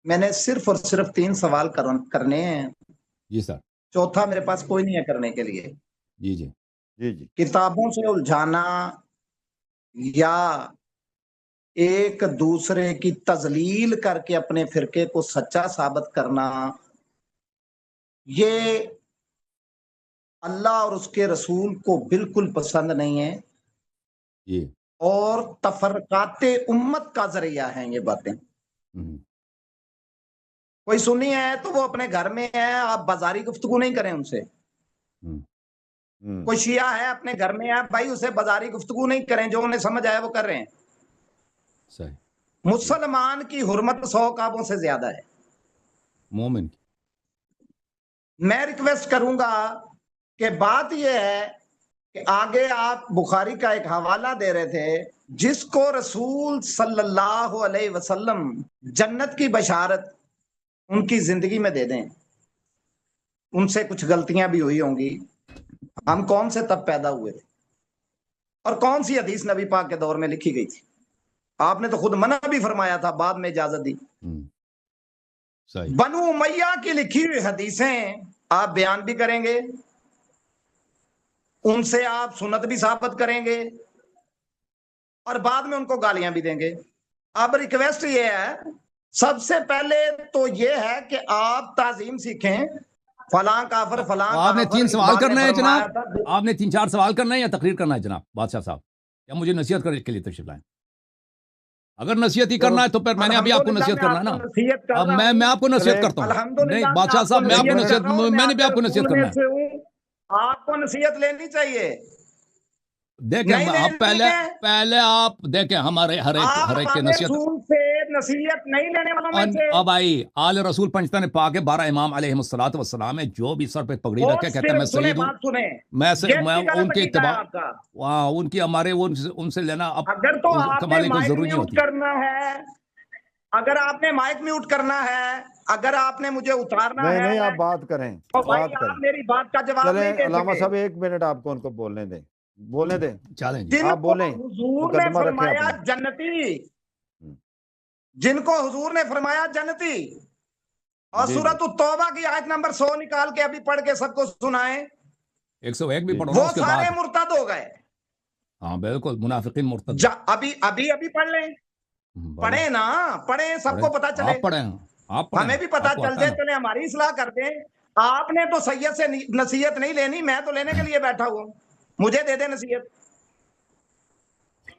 میں نے صرف اور صرف 3 سوال کرنے ہیں. جی سر. چوتھا میرے پاس کوئی نہیں ہے کرنے کے لیے. جی جی جی جی. کتابوں سے الجھانا یا ایک دوسرے کی تضلیل کر کے اپنے فرقے کو سچا ثابت کرنا، یہ اللہ اور اس کے رسول کو بالکل پسند نہیں ہے، جی. اور تفرقات امت کا ذریعہ ہیں یہ باتیں. کوئی سنی ہے تو وہ اپنے گھر میں ہے، آپ بازاری گفتگو نہیں کریں ان سے. کوئی شیعہ ہے اپنے گھر میں ہے، بھائی اسے بازاری گفتگو نہیں کریں، جو انہیں سمجھ آیا وہ کر رہے ہیں. صحیح. مسلمان کی حرمت 100 کعبوں سے زیادہ ہے. مومن. میں ریکویسٹ کروں گا کہ بات یہ ہے کہ آگے آپ بخاری کا ایک حوالہ دے رہے تھے جس کو رسول صلی اللہ علیہ وسلم جنت کی بشارت ان کی زندگی میں دے دیں. ان سے کچھ غلطیاں بھی ہوئی ہوں گی. ہم کون سے تب پیدا ہوئے تھے اور کون سی حدیث نبی پاک کے دور میں لکھی گئی تھی؟ آپ نے تو خود منع بھی فرمایا تھا، بعد میں اجازت دی. بنو امیہ کی لکھی ہوئی حدیثیں آپ بیان بھی کریں گے، ان سے آپ سنت بھی ثابت کریں گے، اور بعد میں ان کو گالیاں بھی دیں گے. اب ریکویسٹ یہ ہے، سب سے پہلے تو یہ ہے کہ آپ تعظیم سیکھیں. فلاں کافر فلاں آپ نے کافر 3 سوال اقبال کرنا نے ہے فرمایا جناب؟ تھا. آپ نے 3-4 سوال کرنا ہے یا تقریر کرنا ہے جناب بادشاہ صاحب، یا مجھے نصیحت کرنے کے لیے تشریف لائیں؟ اگر نصیحت ہی کرنا ہے تو پھر میں نے ابھی آپ کو نصیحت کرنا ہے نا. اب میں آپ کو نصیحت کرتا ہوں. نہیں بادشاہ صاحب، میں آپ کو نصیحت، میں نے بھی آپ کو نصیحت کرنا ہے. آپ کو نصیحت لینی چاہیے. دیکھیں آپ پہلے آپ دیکھیں ہمارے ہر ایک کے نصیحت نہیں لینے والوں میں سے. اب آئی آل رسول پنجتن پاک ہے، 12 امام علیہ السلام ہے، جو بھی سر پہ پگڑی رکھے کہتے ہیں میں سید ہوں، میں ان کے اتباع، ان کی ہمارے ان سے لینا اب اگر تو آپ نے کمانے کو مائک ضروری نہیں میوٹ ہوتی. کرنا ہے، اگر آپ نے مائک میوٹ کرنا ہے، اگر آپ نے مجھے اتارنا ہے، نہیں آپ بات کریں، تو بھائی بات کریں. آپ میری بات کا جواب نہیں چلیں دے علامہ سکے. صاحب 1 منٹ آپ کو ان کو بولنے دیں، بولنے دیں. چیلنج. جن آپ کو بولیں، حضور نے مقدمہ رکھیں فرمایا اپنا. جنتی، جن کو حضور نے فرمایا جنتی، اور جی جی. سورۃ التوبہ کی آیت نمبر 100 نکال کے ابھی پڑھ کے سب کو سنائیں، 101 بھی پڑھو نا وہ اس کے بعد. سارے مرتد ہو گئے. ہاں بالکل، منافقین مرتد. ابھی پڑھ لیں، پڑھیں نا، پڑھیں، سب کو پتا چلے، آپ پڑھیں، آپ پڑھیں، ہمیں بھی پتا آپ کو چل آتا ہے جائے، نا. چلے ہماری اصلاح کر دیں. آپ نے تو سید سے نصیحت نہیں لینی، میں تو لینے کے لیے بیٹھا ہوں، مجھے دے دے نصیحت.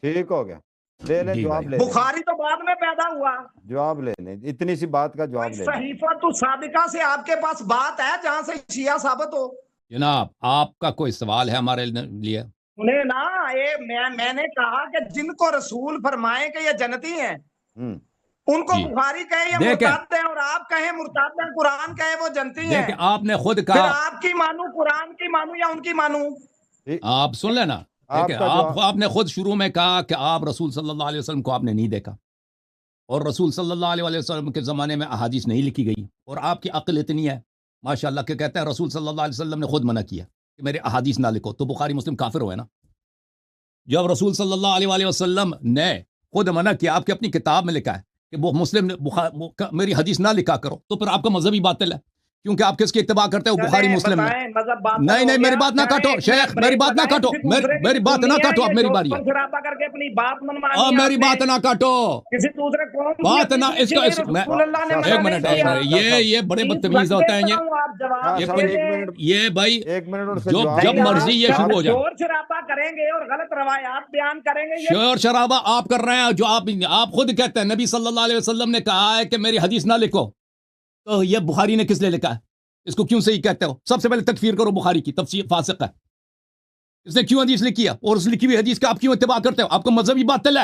ٹھیک ہو گیا، لے لیں، جی جواب بھائی. لے لیں، بخاری تو بعد میں پیدا ہوا. جواب لے لیں، اتنی سی بات کا جواب لے لیں. صحیفۃ السابقہ سے آپ کے پاس بات ہے جہاں سے شیعہ ثابت ہو. جناب آپ کا کوئی سوال ہے ہمارے لیے؟ انہیں نا، میں نے کہا کہ جن کو رسول فرمائے کہ یہ جنتی ہیں، ان کو بخاری کہے یہ مرتد ہیں، اور آپ کہیں مرتد ہیں، قرآن کہے وہ جنتی ہیں. دیکھیں آپ نے خود پھر کہا، آپ کی مانو، قرآن کی مانو یا ان کی مانو؟ آپ سن لینا. دیکھیں آپ نے خود شروع میں کہا کہ آپ رسول صلی اللہ علیہ وسلم کو آپ نے نہیں دیکھا، اور رسول صلی اللہ علیہ وسلم کے زمانے میں احادیث نہیں لکھی گئی، اور آپ کی عقل اتنی ہے ماشاءاللہ کہ کہتے ہیں رسول صلی اللہ علیہ وسلم نے خود منع کیا کہ میرے احادیث نہ لکھو، تو بخاری مسلم کافر ہوئے نا. جب رسول صلی اللہ علیہ وسلم نے خود منع کیا، آپ کی اپنی کتاب میں لکھا ہے کہ وہ مسلم نے میری حدیث نہ لکھا کرو، تو پھر آپ کا مذہبی باطل ہے، کیونکہ آپ کس کی اتباع کرتے ہو؟ بخاری مسلم میں. نہیں میری بات نہ کاٹو شیخ، میری بات نہ کاٹو، میری بات نہ کاٹو، اب میری باری ہے. میری بات نہ کاٹو، بات نہ اس کا ایک منٹ، یہ بڑے بدتمیز ہوتے ہیں یہ بھائی، جب مرضی یہ شروع ہو جائے شور شرابہ کریں گے اور غلط روایات بیان کریں گے. شور شرابہ آپ کر رہے ہیں، جو آپ خود کہتے ہیں نبی صلی اللہ علیہ وسلم نے کہا ہے کہ میری حدیث نہ لکھو، تو یہ بخاری نے کس لیے لکھا ہے؟ اس کو کیوں صحیح کہتے ہو؟ سب سے پہلے تکفیر کرو بخاری کی، تفسیر فاسق ہے. اس نے کیوں حدیث لکھی ہے؟ اور اس لکھی ہوئی حدیث کا آپ کیوں اتباع کرتے ہو؟ آپ کو مذہبی باطل ہے،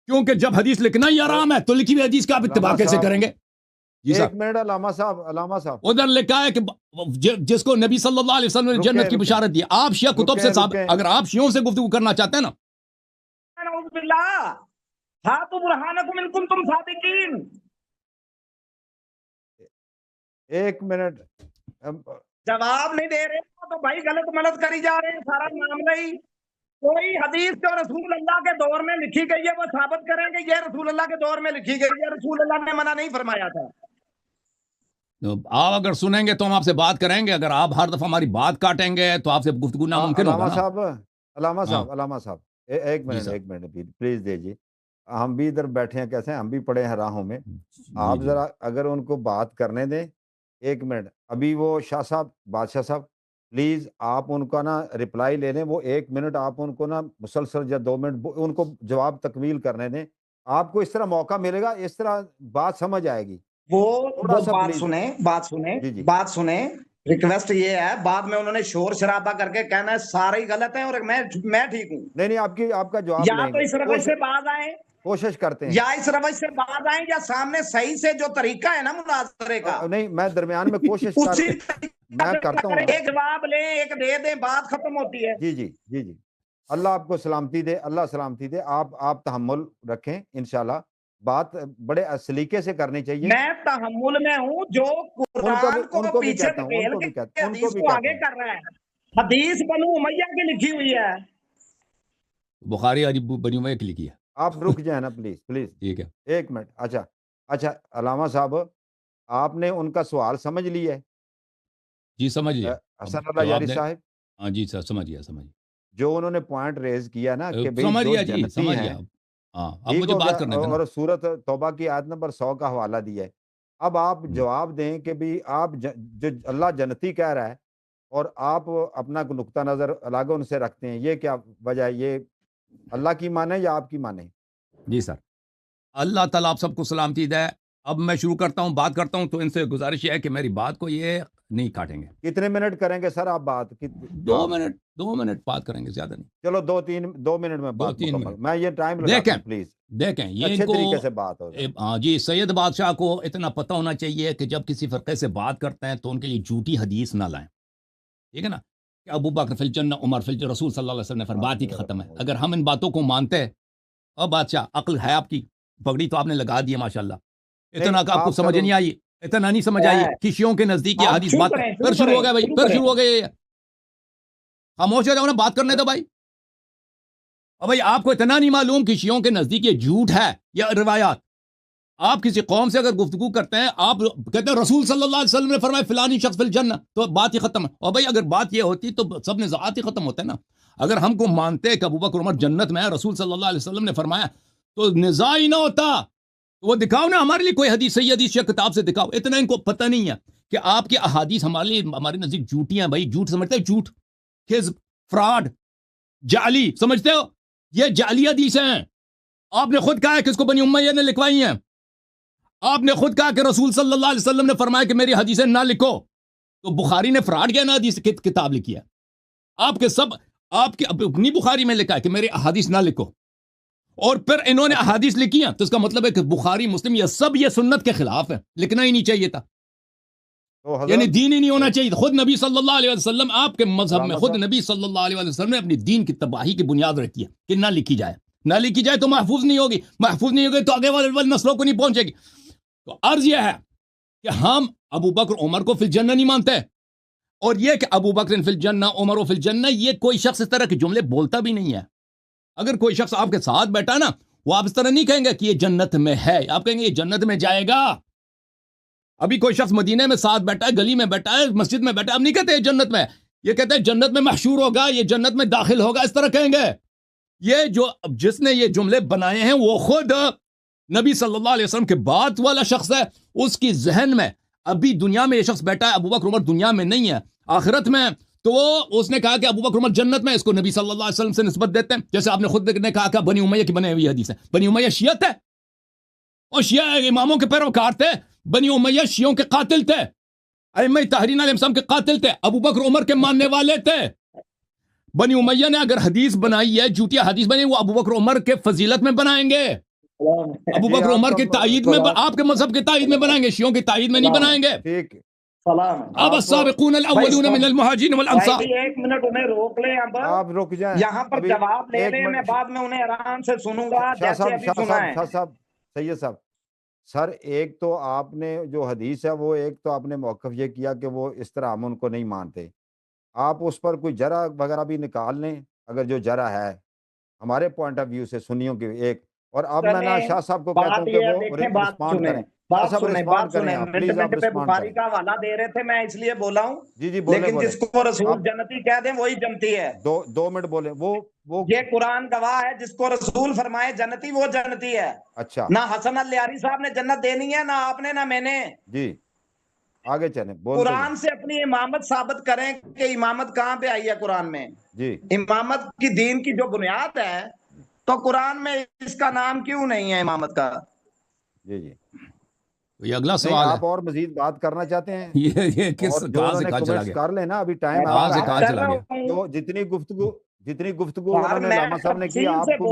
کیونکہ جب حدیث لکھنا ہی حرام ہے تو لکھی ہوئی حدیث کا آپ اتباع کیسے کریں گے؟ جی ایک منٹ علامہ صاحب ادھر لکھا ہے کہ جس کو نبی صلی اللہ علیہ وسلم نے جنت کی بشارت دی. آپ شیعہ کتب سے اگر آپ شیعوں سے گفتگو کرنا چاہتے ہیں نا، نعوذ باللہ، ہاتھو برہانکم ان کنتم صادقین. 1 منٹ جواب نہیں دے رہے تو بھائی غلط ملت کری جا رہے ہیں، سارا معاملہ ہی کوئی حدیث جو رسول اللہ کے دور میں لکھی گئی ہے وہ ثابت کریں کہ یہ رسول اللہ کے دور میں لکھی گئی ہے، رسول اللہ نے منع نہیں فرمایا تھا۔ آپ اگر سنیں گے تو ہم آپ سے بات کریں گے، اگر آپ ہر دفعہ ہماری بات کاٹیں گے تو آپ سے گفتگو ناممکن ہوگا نا۔ علامہ صاحب ایک منٹ پلیز دیجیے، ہم بھی ادھر بیٹھے ہیں، کیسے ہم بھی پڑے ہیں راہوں میں، آپ ذرا اگر ان کو بات کرنے دیں۔ ایک منٹ، ابھی وہ شاہ صاحب، بادشاہ صاحب پلیز آپ ان کا نا رپلائی لے لیں، وہ 1 منٹ آپ ان کو نا مسلسل یا 2 منٹ ان کو جواب تکمیل کرنے دیں، آپ کو اس طرح موقع ملے گا، اس طرح بات سمجھ آئے گی۔ وہ بات جی جی سنیں، ریکویسٹ یہ ہے، بعد میں انہوں نے شور شرابہ کر کے کہنا ہے سارے ہی غلط ہیں اور میں ٹھیک ہوں۔ نہیں آپ کا جواب یا لیں تو گے، اس روش سے باز آئیں، کوشش کرتے ہیں، یا اس روش سے باز آئیں، یا سامنے صحیح سے جو طریقہ ہے نا مناظرے کا نہیں میں درمیان میں کوشش اسی میں کرتا ہوں نا۔ ایک جواب لیں، ایک دے دیں، بات ختم ہوتی ہے۔ جی جی جی جی، اللہ آپ کو سلامتی دے، اللہ سلامتی دے، آپ تحمل رکھیں، انشاءاللہ بات بڑے سلیقے سے کرنی چاہیے۔ میں تحمل میں ہوں، جو قرآن کو پیچھے دھکیل کے حدیث کو آگے کر رہا ہے، حدیث بنو امیہ کی لکھی ہوئی ہے، بخاری بنی امیہ کی لکھی ہے۔ آپ رک جائیں نا پلیز ٹھیک ہے، 1 منٹ۔ اچھا علامہ صاحب، آپ نے ان کا سوال سمجھ لیا ہے؟ جی سمجھ لیا، حسن اللہ یاری صاحب، ہاں جی سر سمجھ گیا، جو انہوں نے پوائنٹ ریز کیا نا کہ سمجھ جو گیا جی، جنتی سمجھ ہیں، گیا، ہاں اب ٹھیک مجھے ہو بات گیا، کرنے دینا۔ اور سورت توبہ کی آیت نمبر 100 کا حوالہ دیا ہے۔ اب آپ جواب دیں کہ بھی آپ جو اللہ جنتی کہہ رہا ہے اور آپ اپنا نقطہ نظر الگ ان سے رکھتے ہیں، یہ کیا وجہ ہے؟ یہ اللہ کی مانے یا آپ کی مانے؟ جی سر، اللہ تعالیٰ آپ سب کو سلامتی دے۔ اب میں شروع کرتا ہوں، بات کرتا ہوں، تو ان سے گزارش یہ ہے کہ میری بات کو یہ نہیں کاٹیں گے۔ کتنے منٹ کریں گے سر آپ بات؟ 2 منٹ بات کریں گے، زیادہ نہیں۔ چلو 2 منٹ میں بات 2-3 مکمل، منٹ میں یہ ٹائم لگاتا ہوں، پلیز دیکھیں یہ اچھے ان کو طریقے سے بات ہو جائے۔ ہاں جی، سید بادشاہ کو اتنا پتہ ہونا چاہیے کہ جب کسی فرقے سے بات کرتے ہیں تو ان کے لیے جھوٹی حدیث نہ لائیں، ٹھیک ہے نا؟ کہ ابو بکر فی الجنہ، عمر فی الجنہ، رسول صلی اللہ علیہ وسلم نے فرمایا، بات ہی ختم ہے۔ اگر ہم ان باتوں کو مانتے ہیں، اور بادشاہ عقل ہے آپ کی، پگڑی تو آپ نے لگا دی ہے ماشاءاللہ، اتنا کہ آپ کو سمجھ نہیں آئی، اتنا نہیں سمجھ آئی کہ شیعوں کے نزدیک یہ حدیث بات پھر شروع ہو گیا بھائی، پھر شروع ہو گئے، خاموش ہو جاؤ نا، بات کرنے دو بھائی۔ اور بھائی آپ کو اتنا نہیں معلوم کہ شیعوں کے نزدیک یہ جھوٹ ہے یا روایات؟ آپ کسی قوم سے اگر گفتگو کرتے ہیں، آپ کہتے ہیں رسول صلی اللہ علیہ وسلم نے فرمایا فلانی شخص فی الجنہ، تو بات ہی ختم ہے۔ اور بھائی اگر بات یہ ہوتی تو سب نزاعات ہی ختم ہوتے نا۔ اگر ہم کو مانتے کہ ابو بکر عمر جنت میں ہے، رسول صلی اللہ علیہ وسلم نے فرمایا، تو نزاع ہی نہ ہوتا۔ وہ دکھاؤ نا ہمارے لیے کوئی حدیث، صحیح حدیث یا کتاب سے دکھاؤ۔ اتنا ان کو پتہ نہیں ہے کہ آپ کی احادیث ہمارے لیے، ہمارے نزدیک جھوٹیاں، بھائی جھوٹ سمجھتے ہیں، جھوٹ، کذب، فراڈ، جعلی سمجھتے ہو؟ یہ جعلی حدیثیں ہیں۔ آپ نے خود کہا ہے کہ اس کو بنی امیہ نے لکھوائی ہیں، آپ نے خود کہا کہ رسول صلی اللہ علیہ وسلم نے فرمایا کہ میری حدیثیں نہ لکھو، تو بخاری نے فراڈ کیا نا حدیث کتاب لکھی ہے؟ آپ کے سب، آپ کی اپنی بخاری میں لکھا ہے کہ میری احادیث نہ لکھو، اور پھر انہوں نے احادیث لکھی ہیں، تو اس کا مطلب ہے کہ بخاری مسلم یہ سب یہ سنت کے خلاف ہے، لکھنا ہی نہیں چاہیے تھا، یعنی دین ہی نہیں ہونا چاہیے۔ خود نبی صلی اللہ علیہ وسلم، آپ کے مذہب میں خود نبی صلی اللہ علیہ وسلم نے اپنی دین کی تباہی کی بنیاد رکھی ہے کہ نہ لکھی جائے، نہ لکھی جائے تو محفوظ نہیں ہوگی، محفوظ نہیں ہوگی تو آگے والی نسلوں کو نہیں پہنچے گی۔ تو عرض یہ ہے کہ ہم ابو بکر عمر کو فی الجنہ نہیں مانتے، اور یہ کہ ابو بکر فی الجنہ عمر فی الجنہ، یہ کوئی شخص اس طرح کے جملے بولتا بھی نہیں ہے۔ اگر کوئی شخص آپ کے ساتھ بیٹھا نا، وہ آپ اس طرح نہیں کہیں گے کہ یہ جنت میں ہے، آپ کہیں گے یہ جنت میں جائے گا۔ ابھی کوئی شخص مدینے میں ساتھ بیٹھا ہے، گلی میں بیٹھا ہے، مسجد میں بیٹھا ہے، آپ نہیں کہتے یہ جنت میں، یہ کہتے ہیں جنت میں محشور ہوگا، یہ جنت میں داخل ہوگا، اس طرح کہیں گے۔ یہ جو جس نے یہ جملے بنائے ہیں وہ خود نبی صلی اللہ علیہ وسلم کے بعد والا شخص ہے، اس کی ذہن میں ابھی دنیا میں یہ شخص بیٹھا ہے، ابو بکر عمر دنیا میں نہیں ہے، آخرت میں، تو اس نے کہا کہ ابو بکر عمر جنت میں، اس کو نبی صلی اللہ علیہ وسلم سے نسبت دیتے ہیں، جیسے آپ نے خود نے کہا کہ بنی امیہ کی بنی ہوئی حدیث ہے۔ بنی امیہ شیعت ہے، اور شیعہ اماموں کے پیروکار تھے، بنی امیہ شیعوں کے قاتل تھے، ائمہ طاہرین علیہ السلام کے قاتل تھے، ابو بکر عمر کے ماننے والے تھے۔ بنی امیہ نے اگر حدیث بنائی ہے، جھوٹیا حدیث بنی، وہ ابو بکر عمر کے فضیلت میں بنائیں گے، ابو بکر عمر کی تائید میں، آپ کے مذہب کی تائید میں بنائیں گے، شیعوں کی تائید میں نہیں بنائیں گے۔ ٹھیک، سلام، السابقون الاولون من المہاجرین والانصار۔ ایک منٹ انہیں روک لیں، اب آپ رک جائیں، یہاں پر جواب لے لیں، میں بعد میں انہیں آرام سے سنوں گا جیسے ابھی سنا ہے۔ شاہ صاحب، سید صاحب، سر ایک تو آپ نے جو حدیث ہے وہ ایک تو آپ نے موقف یہ کیا کہ وہ اس طرح ہم ان کو نہیں مانتے، آپ اس پر کوئی جرح وغیرہ بھی نکال لیں اگر جو جرا ہے ہمارے پوائنٹ آف ویو سے سنیوں کی ایک. اور اب میں نا شاہ صاحب کو کہتا ہوں کہ وہ رسپانڈ کریں. بات سنیں پلیز آپ منٹ پہ بخاری کا حوالہ دے رہے تھے، میں اس لیے بولا ہوں. جی بولیں لیکن جس کو رسول جنتی کہہ دیں وہی جنتی ہے. 2 منٹ بولیں. وہ یہ قرآن گواہ ہے، جس کو رسول فرمائے جنتی وہ جنتی ہے. اچھا، نہ حسن اللیاری صاحب نے جنت دینی ہے، نہ آپ نے نہ میں نے. جی آگے چلیں. قرآن سے اپنی امامت ثابت کریں کہ امامت کہاں پہ آئی ہے قرآن میں. جی امامت کی دین کی جو بنیاد ہے تو قرآن میں اس کا نام کیوں نہیں ہے امامت کا؟ جی یہ اگلا سوال ہے. آپ اور مزید بات کرنا چاہتے ہیں؟ یہ کس کہاں سے کہاں چلا گیا؟ کر لینا، ابھی ٹائم کہاں سے کہاں چلا گیا؟ تو جتنی گفتگو انہوں نے علامہ صاحب نے کی، آپ کو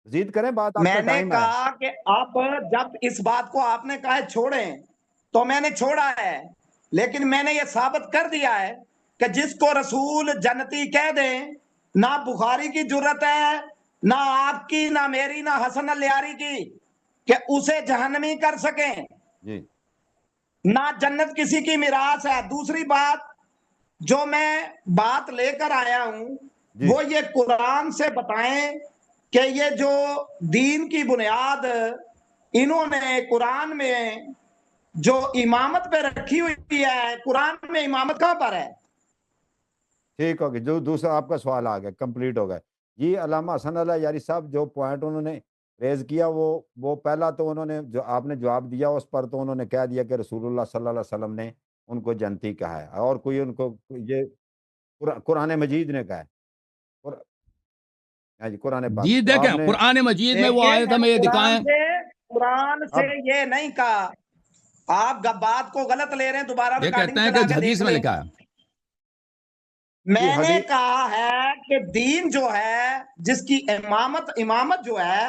مزید کریں بات. میں نے کہا کہ آپ جب اس بات کو آپ نے کہا ہے چھوڑیں تو میں نے چھوڑا ہے، لیکن میں نے یہ ثابت کر دیا ہے کہ جس کو رسول جنتی کہہ دیں، نہ بخاری کی جرت ہے، نہ آپ کی، نہ میری، نہ حسن اللیاری کی، کہ اسے جہنمی کر سکیں. جی نہ جنت کسی کی میراث ہے. دوسری بات جو میں بات لے کر آیا ہوں وہ یہ قرآن سے بتائیں کہ یہ جو دین کی بنیاد انہوں نے قرآن میں جو امامت پہ رکھی ہوئی ہے، قرآن میں امامت کہاں پر ہے؟ ٹھیک ہوگی. جو دوسرا آپ کا سوال آ گیا، کمپلیٹ ہو گیا. یہ علامہ حسن اللہ یاری صاحب جو پوائنٹ انہوں نے ریز کیا، وہ پہلا تو انہوں نے جو آپ نے جواب دیا اس پر تو انہوں نے کہہ دیا کہ رسول اللہ صلی اللہ علیہ وسلم نے ان کو جنتی کہا ہے، اور کوئی ان کو یہ قرآن مجید نے کہا ہے. قرآن پاک جی دیکھیں قرآن مجید میں وہ آیت ہمیں یہ دکھائیں. قرآن سے یہ نہیں کہا، آپ بات کو غلط لے رہے ہیں. دوبارہ یہ کہتے ہیں کہ حدیث میں لکھا ہے. میں نے کہا ہے کہ دین جو ہے، جس کی امامت جو ہے،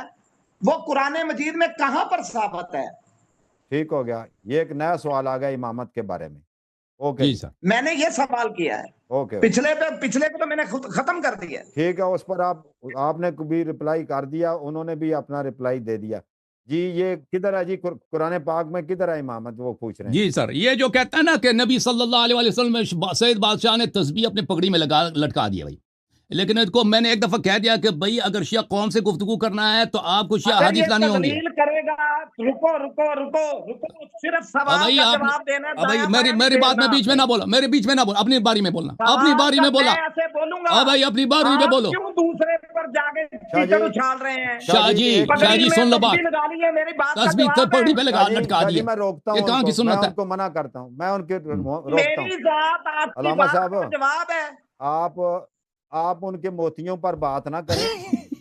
وہ قرآن مجید میں کہاں پر ثابت ہے؟ ٹھیک ہو گیا. یہ ایک نیا سوال آ گیا امامت کے بارے میں. اوکے جی سر، میں نے یہ سوال کیا ہے. اوکے پچھلے پہ تو میں نے ختم کر دیا. ٹھیک ہے، اس پر آپ نے بھی رپلائی کر دیا، انہوں نے بھی اپنا رپلائی دے دیا. جی یہ کدھر ہے؟ جی قرآن پاک میں کدھر ہے امامت؟ وہ پوچھ رہے ہیں. جی سر، یہ جو کہتا ہے نا کہ نبی صلی اللہ علیہ وسلم میں سید بادشاہ نے تسبیح اپنے پگڑی میں لٹکا دیا بھائی. لیکن اس کو میں نے ایک دفعہ کہہ دیا کہ بھائی اگر شیعہ قوم سے گفتگو کرنا ہے تو آپ کو شیعہ حدیث لانی ہوں گی. کرے گا رکو صرف سوال کا جواب دینا. بھائی میری بات میں بیچ میں نہ بولا، میرے بیچ میں نہ بولا، اپنی باری میں بولنا، اپنی باری میں بولا. ایسے بولوں گا بھائی اپنی باری میں بولو. کیوں دوسرے پر جا کے کیچڑ اچھال رہے ہیں؟ شاہ جی سن لو بات. تسبیح پگڑی پہ لٹکا دی. میں روکتا یہ کہاں کی ہوں، میں سنت ہے؟ ان کو منع کرتا ہوں، میں ان کے روکتا میری ہوں. ذات آپ کی علامہ بات صاحب کا جواب ہے. آپ ان کے موتیوں پر بات نہ کریں.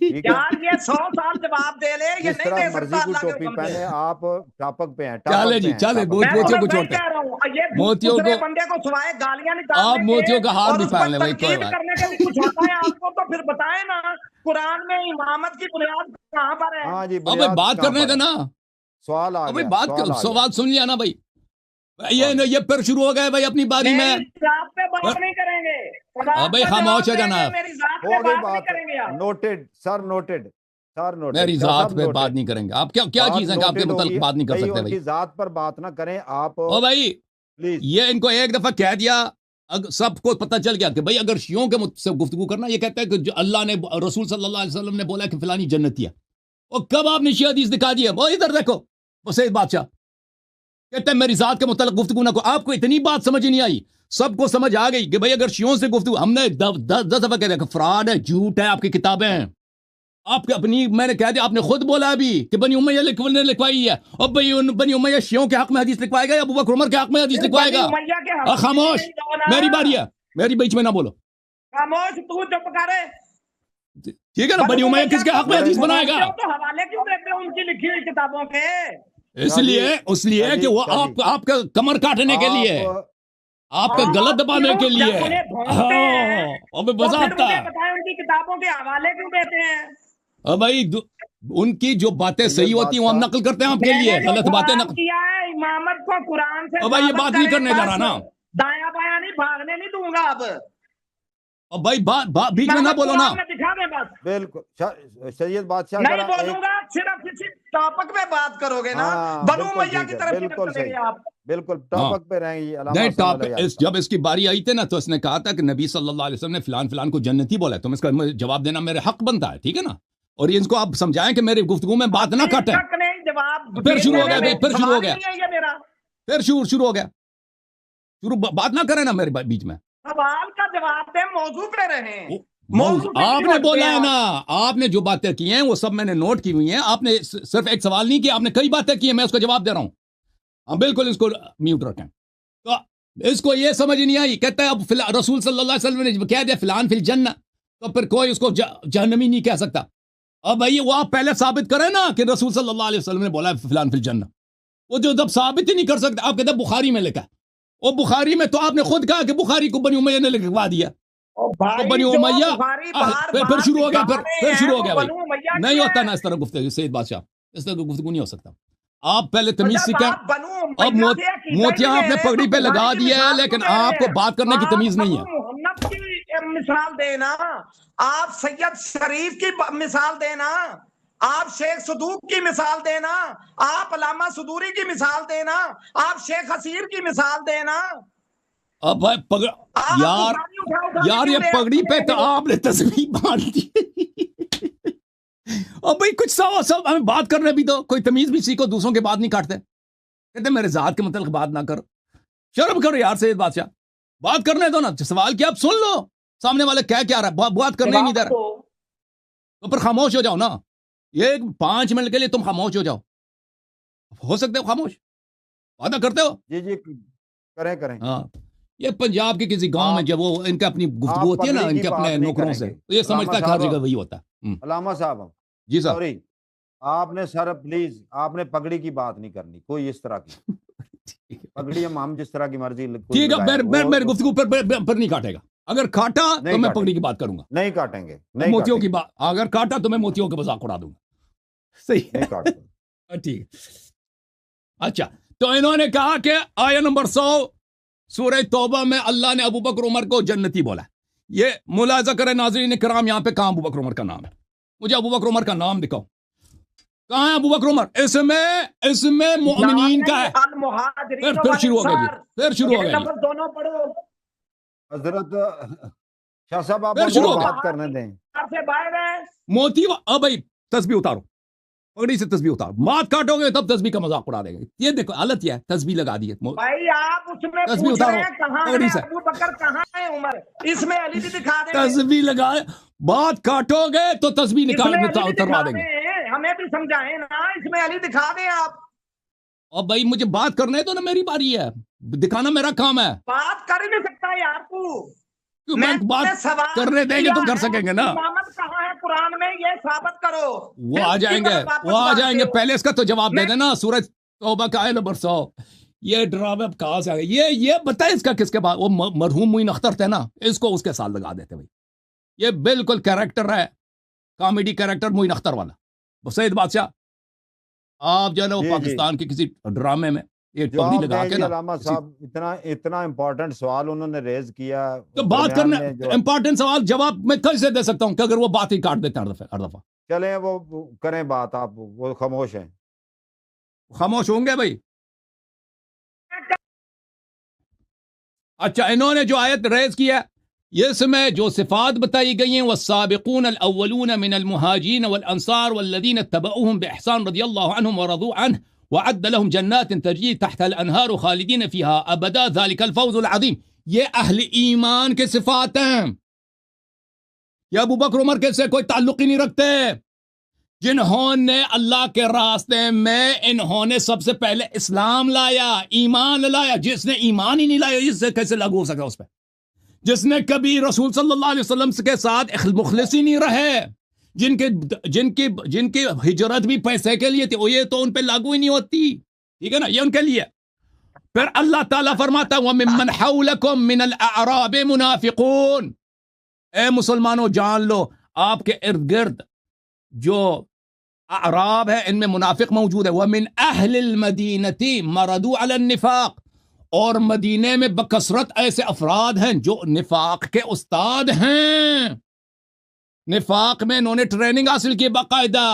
یار یہ 100 سال جواب دے لے، یہ جس نہیں طرح دے مرضی سکتا کوئی اللہ کے ٹوپی حکم پہنے، سے. آپ ٹاپک پہ ہیں. چلے جی چلے، موتیوں کو چھوڑتے کہہ رہا ہوں یہ موتیوں دوسرے کو. بندے کو سوائے گالیاں آپ نکالنے موتیوں کا ہار اور بھی اس پہن پر لیں بھائی، کوئی تنقید بات. کرنے کے بھی کچھ آتا ہے آپ کو تو پھر بتائیں نا قرآن میں امامت کی بنیاد کہاں پر ہے؟ ہاں جی اب بات کرنے دے نا. سوال آ گیا، سوال سن لیا نا بھائی. یہ پھر شروع ہو گئے بھائی اپنی باری میں. میری ذات پہ بات نہیں کریں گے. بھائی خاموش ہو جانا. میری ذات پہ بات نہیں کریں گے آپ. نوٹڈ سر، نوٹڈ سر، نوٹڈ. میری ذات پہ بات نہیں کریں گے آپ. کیا چیز ہے کہ آپ کے متعلق بات نہیں کر سکتے ان کی بھائی؟ ذات پر بات نہ کریں آپ. او بھائی پلیز، یہ ان کو ایک دفعہ کہہ دیا، سب کو پتہ چل گیا کہ بھائی اگر شیعوں کے سے گفتگو کرنا، یہ کہتا ہے کہ جو اللہ نے، رسول صلی اللہ علیہ وسلم نے بولا کہ فلانی جنتی ہے. اور کب آپ نے شیعہ حدیث دکھا دیا؟ وہ ادھر دیکھو، وہ سید بادشاہ کہتے ہیں میری ذات کے متعلق گفتگو نہ کو. آپ کو اتنی بات سمجھ نہیں آئی، سب کو سمجھ آ گئی کہ بھائی اگر شیعوں سے گفتگو، ہم نے 10 دفعہ کہہ دیا کہ فراڈ ہے، جھوٹ ہے آپ کی کتابیں. آپ کے اپنی، میں نے کہہ دیا، آپ نے خود بولا ابھی کہ بنی امیہ نے لکھوائی ہے. اور بنی امیہ شیعوں کے حق میں حدیث لکھوائے گا یا ابو بکر عمر کے حق میں حدیث لکھوائے گا؟ خاموش، میری باری ہے، میری بیچ میں نہ بولو. خاموش، تو چپ کرے. ٹھیک ہے نا؟ بنی امیہ کس کے حق میں حدیث بنائے گا؟ تو حوالے کیوں دیتے ہیں ان کی لکھی ہوئی کتابوں کے؟ اس لیے کہ وہ آپ کا کمر کاٹنے کے لیے، آپ کا گلت دبانے کے لیے. ابھی وضاحت تھا. ان کی کتابوں کے حوالے کیوں دیتے ہیں؟ بھائی ان کی جو باتیں صحیح ہوتی ہیں وہ ہم نقل کرتے ہیں آپ کے لیے، غلط باتیں نقل کیا ہے امامت کو قرآن سے. بھائی یہ بات نہیں کرنے جا رہا نا. دایاں بایاں نہیں بھاگنے نہیں دوں گا اب. اور بھائی بات بیچ میں نہ بولو نا. دکھا دیں بس. بالکل سید بادشاہ نہیں بولوں گا، صرف کسی ٹاپک پہ بات کرو گے نا. بنو امیہ کی طرف بالکل صحیح، آپ بالکل ٹاپک پہ رہیں گے. نہیں ٹاپک جب اس کی باری آئی تھی نا تو اس نے کہا تھا کہ نبی صلی اللہ علیہ وسلم نے فلان فلان کو جنتی بولا ہے, تم اس کا جواب دینا میرے حق بنتا ہے, ٹھیک ہے نا. اور ان کو آپ سمجھائیں کہ میری گفتگو میں بات نہ کٹیں. پھر شروع ہو گیا, پھر شروع ہو گیا, پھر شروع ہو گیا, بات نہ کریں نا میرے بیچ میں. سوال کا جواب دیں, موضوع پہ رہیں. آپ نے بولا ہے نا, آپ نے جو باتیں کی ہیں وہ سب میں نے نوٹ کی ہوئی ہیں. آپ نے صرف ایک سوال نہیں کیا, آپ نے کئی باتیں کی ہیں, میں اس کا جواب دے رہا ہوں. ہم بالکل اس کو میوٹ رکھیں. تو اس کو یہ سمجھ نہیں آئی, کہتا ہے اب رسول صلی اللہ علیہ وسلم نے کہہ دیا فلان فی الجنہ, تو پھر کوئی اس کو جہنمی نہیں کہہ سکتا. اب بھائی وہ آپ پہلے ثابت کریں نا کہ رسول صلی اللہ علیہ وسلم نے بولا فلان فی الجنہ. وہ جو جب ثابت ہی نہیں کر سکتے, آپ کہتے ہیں بخاری میں لکھا, اور بخاری میں تو آپ نے خود کہا کہ بخاری کو بنی امیہ نے لکھوا دیا. بنی امیہ پھر شروع ہو گیا, پھر شروع ہو گیا. بھائی نہیں ہوتا نا اس طرح گفتگو, سید بادشاہ اس طرح گفتگو نہیں ہو سکتا. آپ پہلے تمیز سیکھیں. اب موتیاں آپ نے پگڑی پہ لگا دیا ہے, لیکن آپ کو بات کرنے کی تمیز نہیں ہے. محمد کی مثال دینا, آپ سید شریف کی مثال دینا, آپ شیخ صدوق کی مثال دینا, آپ علامہ صدوری کی مثال دینا, آپ شیخ حسیر کی مثال دینا. اب یار یہ پگڑی پہ تو آپ نے تصویر باندھ دی. اب بھائی کچھ سب ہمیں بات کرنے بھی دو, کوئی تمیز بھی سیکھو, دوسروں کے بات نہیں کاٹتے. کہتے میرے ذات کے متعلق بات نہ کرو, شرم کرو یار. سید بادشاہ بات کرنے دو نا, سوال کیا آپ سن لو, سامنے والے کیا رہا ہے, بات کرنے ہی نہیں دے رہا, تو پھر خاموش ہو جاؤ نا. یہ 5 منٹ کے لیے تم خاموش ہو جاؤ, ہو سکتے ہو خاموش, وعدہ کرتے ہو. جی کریں. ہاں, یہ پنجاب کے کسی گاؤں میں جب وہ ان کا اپنی گفتگو ہوتی ہے نا ان کے اپنے نوکروں سے, تو یہ سمجھتا ہے کہ ہر جگہ وہی ہوتا ہے. علامہ صاحب جی صاحب, سوری, آپ نے سر پلیز آپ نے پگڑی کی بات نہیں کرنی, کوئی اس طرح کی پگڑی ہم جس طرح کی مرضی. ٹھیک ہے, میری گفتگو پر نہیں کاٹے گا. اگر کاٹا تو میں پگڑی کی بات کروں گا. نہیں کاٹیں گے. موتیوں کی بات اگر کاٹا تو میں موتیوں کے مذاق اڑا دوں گا. صحیح ہے, ٹھیک. اچھا, تو انہوں نے کہا کہ آیت نمبر 100 سورہ توبہ میں اللہ نے ابو بکر عمر کو جنتی بولا. یہ ملاحظہ کریں ناظرین کرام, یہاں پہ کہاں ابو بکر عمر کا نام ہے؟ مجھے ابو بکر عمر کا نام دکھاؤ, کہاں ہے ابو بکر عمر؟ اس میں مومنین کا ہے. پھر شروع ہو گیا جی, پھر شروع ہو گیا جی. دونوں پڑھو حضرت شاہ صاحب, آپ بات کرنے دیں. موتی اب بھائی تسبیح اتارو, پگڑی سے تسبیح اتارو. بات کاٹو گے تب تسبیح کا مذاق اڑا دے گا. یہ دیکھو حالت یہ ہے, تسبیح لگا دی ہے. بھائی آپ اس میں تسبیح پوچھ رہے اتارو ہیں کہاں پگڑی ہے سے, ابو بکر, کہاں ہے عمر, اس میں علی بھی دکھا دیں. تسبیح لگائے, بات کاٹو گے تو تسبیح اتروا دیں گے. ہمیں بھی سمجھائیں نا, اس میں علی دکھا دیں آپ. اور بھائی مجھے بات کرنے تو نا, میری باری ہے, دکھانا میرا کام ہے. بات کر ہی نہیں سکتا یار تو, میں بات کرنے دیں گے تو کر سکیں گے نا. امامت کہاں ہے قرآن میں, یہ ثابت کرو. وہ آ جائیں گے, پہلے اس کا تو جواب دے دینا. سورہ توبہ کا آیت نمبر 100. یہ ڈرامہ کہاں سے آ گیا, یہ بتائے اس کا کس کے بعد. وہ مرحوم معین اختر تھے نا, اس کو اس کے ساتھ لگا دیتے. بھائی یہ بالکل کریکٹر ہے, کامیڈی کریکٹر معین اختر والا. سید بادشاہ آپ جو ہے نا وہ پاکستان کے کسی ڈرامے میں ایک پگڑی لگا کے نا, علامہ صاحب اتنا امپورٹنٹ سوال انہوں نے ریز کیا, تو بات کرنا امپورٹنٹ سوال جواب میں کیسے دے سکتا ہوں کہ اگر وہ بات ہی کاٹ دیتے ہیں ہر دفعہ. چلیں وہ کریں بات, آپ وہ خاموش ہیں. خاموش ہوں گے بھائی. اچھا, انہوں نے جو آیت ریز کی ہے, اس میں جو صفات بتائی گئی ہیں, والسابقون الاولون من المہاجرین والانصار والذین اتبعوهم باحسان رضی اللہ عنہم ورضوا عنہ وعد لهم جنات تجری تحت الانہار خالدین فیها ابدا ذلك الفوز العظیم. یہ اہل ایمان کے صفات ہیں. یہ ابو بکر عمر کے سے کوئی تعلق ہی نہیں رکھتے. جنہوں نے اللہ کے راستے میں انہوں نے سب سے پہلے اسلام لایا, ایمان لایا. جس نے ایمان ہی نہیں لایا, اس سے کیسے لاگو ہو سکا اس پہ؟ جس نے کبھی رسول صلی اللہ علیہ وسلم کے ساتھ مخلص ہی نہیں رہے, جن کی ہجرت بھی پیسے کے لیے تھی, یہ تو ان پہ لاگو ہی نہیں ہوتی. ٹھیک ہے نا, یہ ان کے لیے. پھر اللہ تعالیٰ فرماتا ہے وَمِمَّنْ حَوْلَكُمْ مِنَ الْأَعْرَابِ مُنَافِقُونَ. اے مسلمانوں جان لو, آپ کے ارد گرد جو اعراب ہے ان میں منافق موجود ہے. وَمِنْ أَهْلِ الْمَدِينَةِ مَرَدُوا عَلَى النِّفَاقِ. اور مدینے میں بکثرت ایسے افراد ہیں جو نفاق کے استاد ہیں. نفاق میں انہوں نے ٹریننگ حاصل کی باقاعدہ,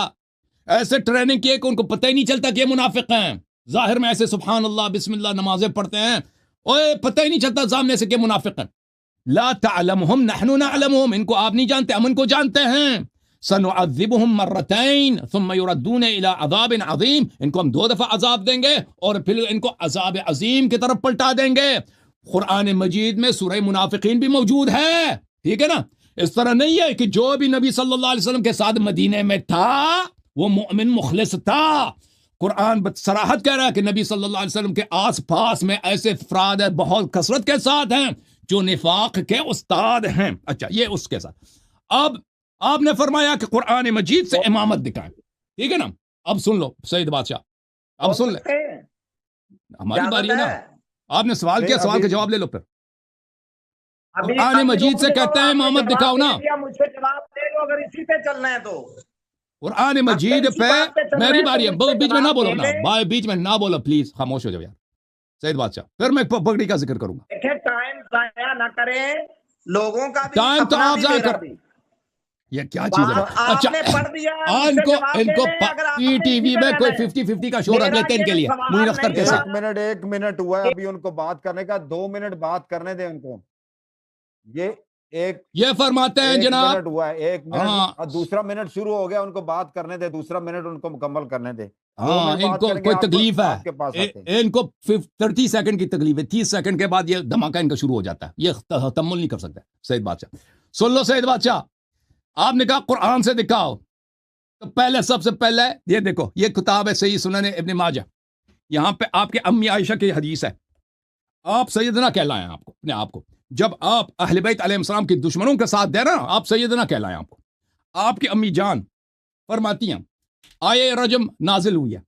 ایسے ٹریننگ کی کہ ان کو پتہ ہی نہیں چلتا کہ یہ منافق ہیں. ظاہر میں ایسے سبحان اللہ بسم اللہ نمازیں پڑھتے ہیں، اوے پتہ ہی نہیں چلتا سامنے سے کہ منافق ہیں. لا تعلمهم نحن نعلمهم، ان کو آپ نہیں جانتے، ہم ان کو جانتے ہیں. سنعذبهم مرتين ثم يردون الى عذاب عظیم، ان کو ہم 2 دفعہ عذاب دیں گے اور پھر ان کو عذاب عظیم کی طرف پلٹا دیں گے. قرآن مجید میں سورہ منافقین بھی موجود ہے، ٹھیک ہے نا. اس طرح نہیں ہے کہ جو بھی نبی صلی اللہ علیہ وسلم کے ساتھ مدینے میں تھا وہ مؤمن مخلص تھا. قرآن صراحت کہہ رہا ہے کہ نبی صلی اللہ علیہ وسلم کے آس پاس میں ایسے افراد ہیں بہت کثرت کے ساتھ ہیں جو نفاق کے استاد ہیں. اچھا یہ اس کے ساتھ. اب آپ نے فرمایا کہ قرآن مجید سے امامت دکھائیں، ٹھیک ہے نا. اب سن لو سید بادشاہ، اب سن لے، ہماری باری ہے نا. آپ نے سوال کیا، سوال کا جواب لے لو. پھر قرآن مجید سے کہتے ہیں امامت دکھاؤ نا. مجھ سے جواب دے دو اگر اسی پہ چلنا ہے تو. قرآن مجید پہ میری باری ہے، بیچ میں نہ بولو نا، بیچ میں نہ بولو پلیز، خاموش ہو جاؤ یار سید بادشاہ. پھر میں پگڑی کا ذکر کروں گا. ٹائم ضائع نہ کریں لوگوں کا بھی، ٹائم تو آپ ضائع کر، یہ کیا چیز ہے. اچھا ان کو پی ٹی وی میں کوئی 50-50 کا شو رکھ لیتے ہیں ان کے لیے. معین اختر کے ساتھ 1 منٹ ہوا ہے ابھی ان کو بات کرنے کا، 2 منٹ بات کرنے دیں ان کو. یہ فرماتے ہیں جناب 1 منٹ ہوا ہے، 1 منٹ اور دوسرا منٹ شروع ہو گیا، ان کو بات کرنے دے، دوسرا منٹ ان کو مکمل کرنے دے. ہاں ان کو کوئی تکلیف ہے، ان کو 30 سیکنڈ کی تکلیف ہے، 30 سیکنڈ کے بعد یہ دھماکہ ان کا شروع ہو جاتا ہے، یہ تحمل نہیں کر سکتا سید بادشاہ. سن لو سید بادشاہ، آپ نے کہا قرآن سے دکھاؤ، تو پہلے سب سے پہلے یہ دیکھو، یہ کتاب ہے صحیح سنن ابن ماجہ، یہاں پہ آپ کے امی عائشہ کی حدیث ہے. آپ سیدنا کہلائیں آپ کو، اپنے آپ کو، جب آپ اہل بیت علیہ السلام کی دشمنوں کے ساتھ دے رہا آپ سیدنا کہلائیں آپ کو. آپ کی امی جان فرماتی ہیں آیے رجم نازل ہوئی ہے،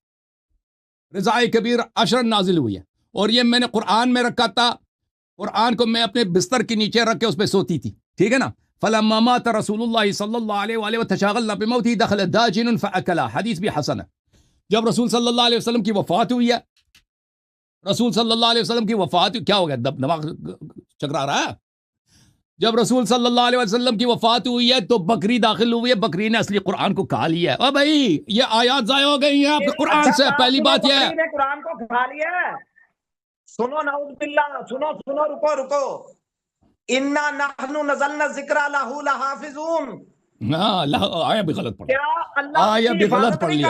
رضائے کبیر عشر نازل ہوئی ہے، اور یہ میں نے قرآن میں رکھا تھا، قرآن کو میں اپنے بستر کے نیچے رکھ کے اس پہ سوتی تھی، ٹھیک ہے نا. فلما مات رسول اللہ صلی اللہ علیہ وآلہ وتشاغلنا بموته دخل داجن فاکلا، حدیث بھی حسن ہے. جب رسول صلی اللہ علیہ وسلم کی وفات ہوئی ہے، رسول صلی اللہ علیہ وسلم کی وفات کیا ہو گیا، دماغ چکرا رہا ہے. جب رسول صلی اللہ علیہ وسلم کی وفات ہوئی ہے تو بکری داخل ہوئی ہے، بکری نے اصلی قرآن کو کھا لیا ہے. او بھائی یہ آیات ضائع ہو گئی ہیں آپ کے قرآن سے. پہلی بات یہ ہے قرآن کو کھا لیا ہے. سنو نعوذ باللہ، سنو رکو. انا نحن نزلنا الذکر لہ لحافظون. ہاں آیا بھی غلط پڑھ، آیا بھی غلط پڑھ لیا.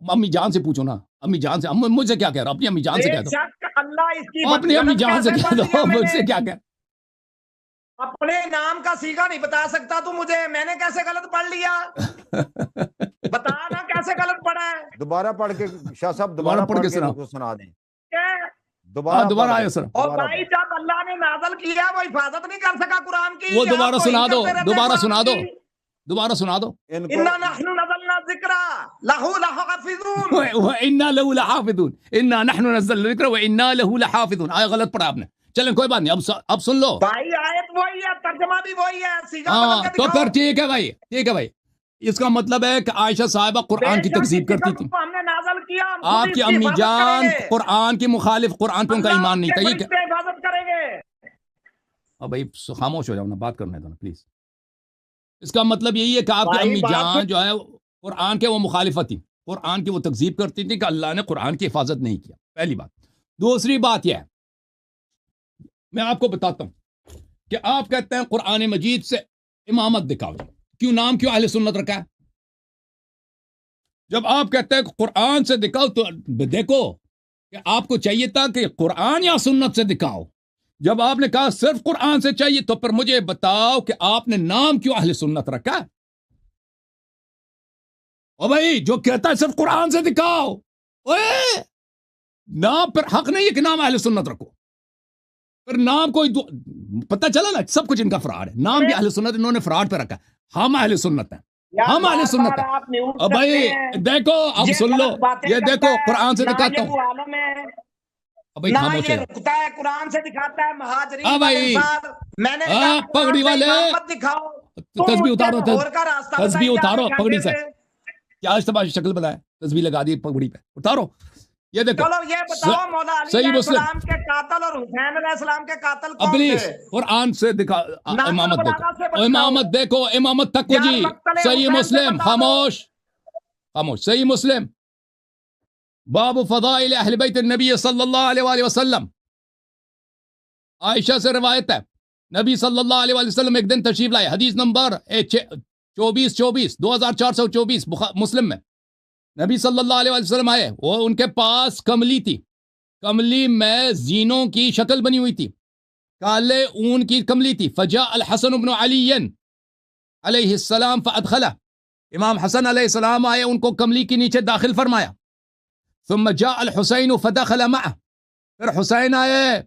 امی جان سے پوچھو نا، امی جان سے، مجھ سے کیا کہہ رہا، اپنی امی جان سے کہہ دو. اللہ اس کی اپنی امی جان سے کہہ دو، مجھ سے کیا کہہ. اپنے نام کا سیگا نہیں بتا سکتا تو مجھے، میں نے کیسے غلط پڑھ لیا؟ بتا نا کیسے غلط پڑھا ہے. دوبارہ پڑھ کے شاہ صاحب دوبارہ پڑھ کے سنا دیں. دوبارہ آئے سر. اور بھائی جب اللہ نے نازل کیا وہ حفاظت نہیں کر سکا قرآن کی، وہ دوبارہ سنا دو، دوبارہ سنا دو، دوبارہ سنا دو. انا نحن نزلنا الذکر لہ لحافظون، وانا له لحافظون، انا نحن نزلنا الذکر وانا له لحافظون. آیا غلط پڑھا آپ نے، چلیں کوئی بات نہیں. اب سن لو بھائی، آیت وہی ہے، ترجمہ بھی وہی ہے، سیگا ہاں بدل کے تو دکھاؤ. پھر ٹھیک ہے بھائی، ٹھیک ہے بھائی. اس کا مطلب ہے کہ عائشہ صاحبہ قرآن کی تکذیب کرتی تھی. ہم نے نازل کیا، آپ کی امی جان قرآن کی مخالف، قرآن پہ ان کا ایمان نہیں تھا. یہ کیا حفاظت کریں گے. اب بھائی خاموش ہو جاؤ نا، بات کرنے دو نا پلیز. اس کا مطلب یہی ہے کہ آپ کی امی جان جو ہے قرآن کے وہ مخالفت تھی، قرآن کی وہ تکذیب کرتی تھی کہ اللہ نے قرآن کی حفاظت نہیں کیا. پہلی بات. دوسری بات یہ ہے، میں آپ کو بتاتا ہوں کہ آپ کہتے ہیں قرآن مجید سے امامت دکھاؤ. کیوں نام کیوں اہل سنت رکھا ہے؟ جب آپ کہتے ہیں کہ قرآن سے دکھاؤ تو دیکھو کہ آپ کو چاہیے تھا کہ قرآن یا سنت سے دکھاؤ. جب آپ نے کہا صرف قرآن سے چاہیے تو پھر مجھے بتاؤ کہ آپ نے نام کیوں اہل سنت رکھا. او بھائی جو کہتا ہے صرف قرآن سے دکھاؤ، اوے نام پر حق نہیں ہے کہ نام اہل سنت رکھو. پھر نام کوئی پتہ چلا نا سب کچھ ان کا فراڈ ہے. نام بھی اہل سنت انہوں نے فراڈ پہ رکھا. ہم اہل سنت ہیں، ہم اہل سنت ہیں. اب بھائی دیکھو، اب سن لو، یہ دیکھو قرآن سے دکھاتا ہوں. اب بھائی خاموش ہے، قرآن سے دکھاتا ہے مہاجرین. ہاں بھائی، میں نے پگڑی والے دکھاؤ، تسبیح اتارو، تسبیح اتارو پگڑی سے. کیا اشتباہ شکل بتائے، تسبیح لگا دی پگڑی پہ، اتارو. یہ دیکھو، چلو یہ بتاؤ مولا علی علیہ السلام کے قاتل اور حسین علیہ السلام کے قاتل کون تھے؟ پلیز قرآن سے دکھا امامت دیکھو، امامت دیکھو، امامت تک کو جی. صحیح مسلم، خاموش خاموش، صحیح مسلم باب فضائل اہل بیت النبی صلی اللہ علیہ وآلہ وسلم. عائشہ سے روایت ہے نبی صلی اللہ علیہ وآلہ وسلم ایک دن تشریف لائے. حدیث نمبر 2424 مسلم میں. نبی صلی اللہ علیہ وآلہ وسلم آئے, وہ ان کے پاس کملی تھی, کملی میں زینوں کی شکل بنی ہوئی تھی, کالے اون کی کملی تھی. فجاء الحسن بن علی علیہ السلام فادخلہ, امام حسن علیہ السلام آئے, ان کو کملی کے نیچے داخل فرمایا. ثم جاء الحسین فدخل معه, پھر حسین آئے,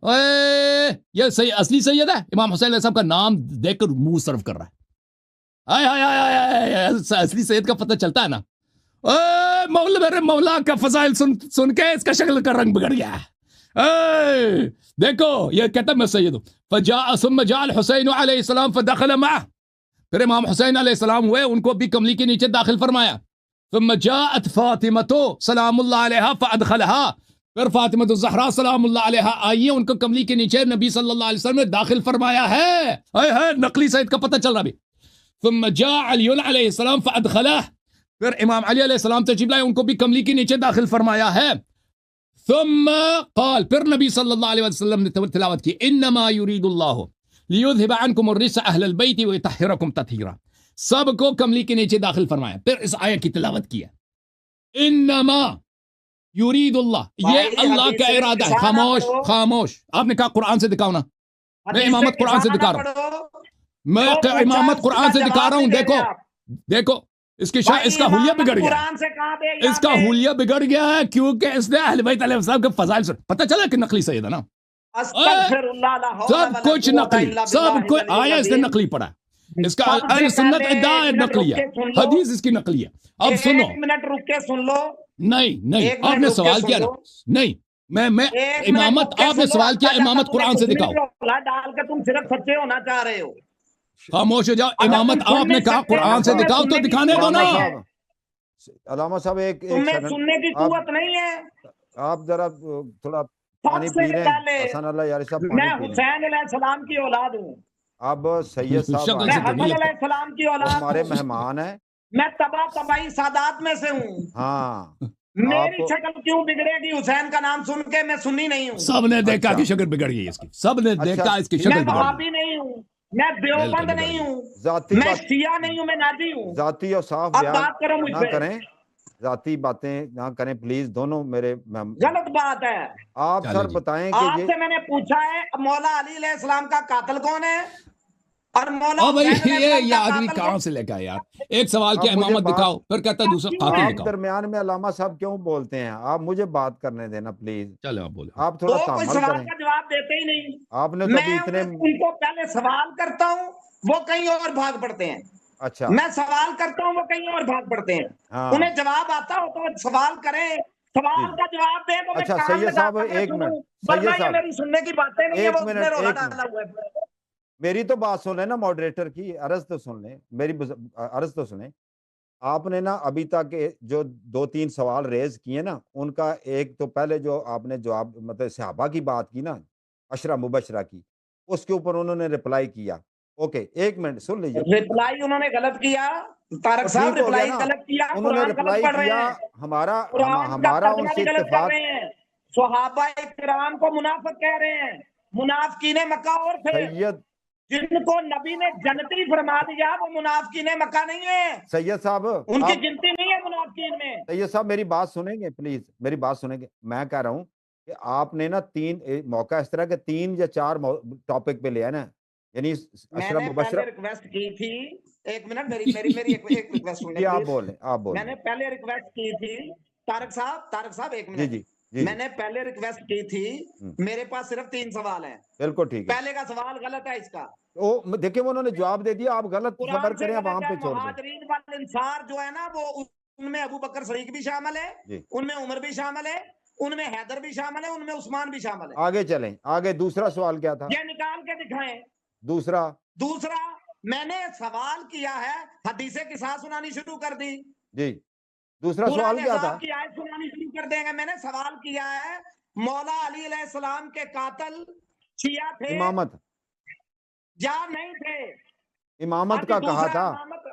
یہ اصلی سید ہے, امام حسین علیہ السلام کا نام دیکھ کر منہ صرف کر رہا ہے. اصلی سید کا پتہ چلتا ہے نا. مولا, میرے مولا کا فضائل سن کے اس کا شکل کا رنگ بگڑ گیا ہے. دیکھو یہ کہتا میں سید ہوں. ثم جاء الحسین علیہ السلام فدخل معه, پھر امام حسین علیہ السلام ہوئے, ان کو بھی کملی کے نیچے داخل فرمایا. ثم جاءت فاطمہ سلام اللہ علیہا فادخلها, پھر فاطمہ الزہرا سلام اللہ علیہا آئی, ان کو کملی کے نیچے نبی صلی اللہ علیہ وسلم نے داخل فرمایا ہے. نقلی سید کا پتہ چل رہا بھی. ثم جاء علی علیہ السلام فادخلہ, پھر امام علی علیہ السلام تشریف لائے, ان کو بھی کملی کے نیچے داخل فرمایا ہے. ثم قال, پھر نبی صلی اللہ علیہ وسلم نے تلاوت کی, انما یرید اللہ لیذهب عنکم الرجس اہل البیت ویطہرکم تطہیرا. سب کو کملی کے نیچے داخل فرمایا. پھر اس آیت کی تلاوت کی ہے, انما یرید اللہ, یہ اللہ کا ارادہ ہے. خاموش, آپ نے کہا قرآن سے دکھاؤ نا. میں امامت قرآن سے دکھا رہا ہوں, میں امامت قرآن سے دکھا رہا ہوں. دیکھو اس کا حلیہ بگڑ گیا, اس کا حلیہ بگڑ گیا ہے, کیونکہ اس نے اہل بیت علیہ السلام کے فضائل سے پتہ چلا کہ نقلی سید ہے نا. سب کچھ نقلی, سب کچھ آیا اس نے نقلی پڑھا. اس کا اہل سنت ادعا نقلی ہے, حدیث اس کی نقلی ہے. اب سنو, ایک منٹ رک کے سن لو. نہیں آپ نے سوال کیا نا, نہیں میں امامت, آپ نے سوال کیا امامت قرآن سے دکھاؤ. ڈال کے تم صرف سچے ہونا چاہ رہے ہو. خاموش ہو جاؤ. امامت آپ نے کہا قرآن سے دکھاؤ, تو دکھانے دو نا. علامہ صاحب ایک سننے کی قوت نہیں ہے. آپ ذرا تھوڑا پانی پی رہے ہیں. حسن اللہ یاری صاحب, میں حسین علیہ السلام کی اولاد ہوں. اب سید صاحب میں حسن علیہ السلام کی اولاد, ہمارے مہمان ہیں. میں تباہی سادات میں سے ہوں. ہاں, میری شکل کیوں بگڑے گی حسین کا نام سن کے؟ میں سنی نہیں ہوں. سب نے دیکھا کہ شکل بگڑ گئی اس کی, سب نے دیکھا اس کی شکل بگڑ گئی. میں وہابی نہیں ہوں, میں دیوبند نہیں ہوں, میں شیعہ نہیں ہوں, میں نادی ہوں. ذاتی اور صاف بیان نہ کریں, ذاتی باتیں نہ کریں پلیز. دونوں میرے غلط بات ہے. آپ سر بتائیں کہ آپ سے میں نے پوچھا ہے مولا علی علیہ السلام کا قاتل کون ہے, اور مولا یہ آدمی کہاں سے لے کے آیا. ایک سوال کیا امامت دکھاؤ, پھر کہتا ہے دوسرا قاتل دکھاؤ. درمیان میں علامہ صاحب کیوں بولتے ہیں؟ آپ مجھے بات کرنے دینا پلیز. چلو آپ بولیں. آپ تھوڑا تحمل کریں. سوال کا جواب دیتے ہی نہیں. آپ نے تو اتنے, ان کو پہلے سوال کرتا ہوں وہ کہیں اور بھاگ پڑتے ہیں. اچھا, میں سوال کرتا ہوں وہ کہیں اور بھاگ پڑتے ہیں. انہیں جواب آتا ہو تو سوال کریں, سوال کا جواب دے. اچھا سید صاحب ایک منٹ, سید صاحب میری سننے کی باتیں نہیں ہیں, وہ اس نے رولا ڈالا ہوا ہے. میری تو بات سن لیں نا, ماڈریٹر کی عرض تو سن لیں, میری عرض تو سنیں. آپ نے نا ابھی تک جو 2-3 سوال ریز کیے نا, ان کا ایک تو پہلے جو آپ نے جواب مطلب صحابہ کی بات کی نا, عشرہ مبشرہ کی, اس کے اوپر انہوں نے رپلائی کیا. اوکے ایک منٹ سن لیجیے. رپلائی انہوں نے غلط کیا, طارق صاحب رپلائی غلط کیا, انہوں نے رپلائی کیا. ہمارا ان سے اتفاق. صحابہ کرام کو منافق کہہ رہے ہیں, منافقین مکہ اور تھے. سید جن کو نبی نے جنتی فرما دیا وہ منافقین مکہ نہیں ہے. سید صاحب ان کی گنتی نہیں ہے منافقین میں. سید صاحب میری بات سنیں گے پلیز, میری بات سنیں گے. میں کہہ رہا ہوں کہ آپ نے نا 3 موقع اس طرح کے 3 یا 4 ٹاپک پہ لیا نا, یعنی میں نے پہلے ریکویسٹ کی تھی. ایک منٹ, میری ایک ریکویسٹ سنیں. آپ بولیں, آپ بولیں. میں نے پہلے ریکویسٹ کی تھی. طارق صاحب ایک منٹ. جی میں نے پہلے ریکویسٹ کی تھی. میرے پاس صرف 3 سوال ہیں. بالکل ٹھیک ہے. پہلے کا سوال غلط ہے, اس کا دیکھیں انہوں نے جواب دے دیا, آپ غلط صبر کریں, وہاں پہ چھوڑ دیں. مہاجرین والانصار جو ہے نا, وہ ان میں ابو بکر صدیق بھی شامل ہے, ان میں عمر بھی شامل ہے, ان میں حیدر بھی شامل ہے, ان میں عثمان بھی شامل ہے. آگے چلیں, آگے دوسرا سوال کیا تھا؟ یہ نکال کے دکھائیں. دوسرا میں نے سوال کیا ہے, حدیث قصاص سنانی شروع کر دی. جی, دوسرا سوال کیا تھا؟ کی آیت سنانی شروع کر دیں گے. میں نے سوال کیا ہے مولا علی علیہ السلام کے قاتل شیعہ تھے امامت یا نہیں تھے. امامت کا کہا تھا.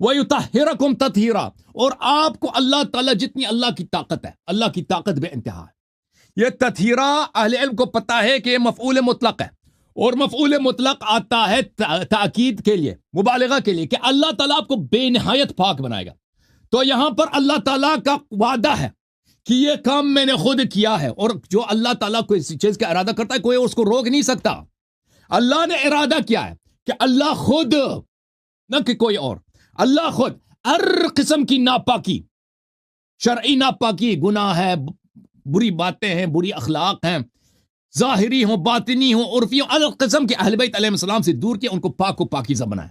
وَيُطَهِّرَكُمْ تَطْهِيرًا، اور آپ کو اللہ تعالیٰ جتنی اللہ کی طاقت ہے، اللہ کی طاقت بے انتہا ہے۔ یہ تطہیرہ اہل علم کو پتہ ہے کہ یہ مفعول مطلق ہے، اور مفعول مطلق آتا ہے تاکید کے لیے، مبالغہ کے لیے، کہ اللہ تعالیٰ آپ کو بے نہایت پاک بنائے گا۔ تو یہاں پر اللہ تعالیٰ کا وعدہ ہے کہ یہ کام میں نے خود کیا ہے، اور جو اللہ تعالیٰ کو اس چیز کا ارادہ کرتا ہے کوئی اس کو روک نہیں سکتا۔ اللہ نے ارادہ کیا ہے کہ اللہ خود، نہ کہ کوئی اور، اللہ خود ہر قسم کی ناپاکی، شرعی ناپاکی، گناہ ہے، بری باتیں ہیں، بری اخلاق ہیں، ظاہری ہوں، باطنی ہوں، عرفی ہوں، ہر قسم کے اہل بیت علیہ السلام سے دور کیا، ان کو پاک و پاکیزہ بنائے۔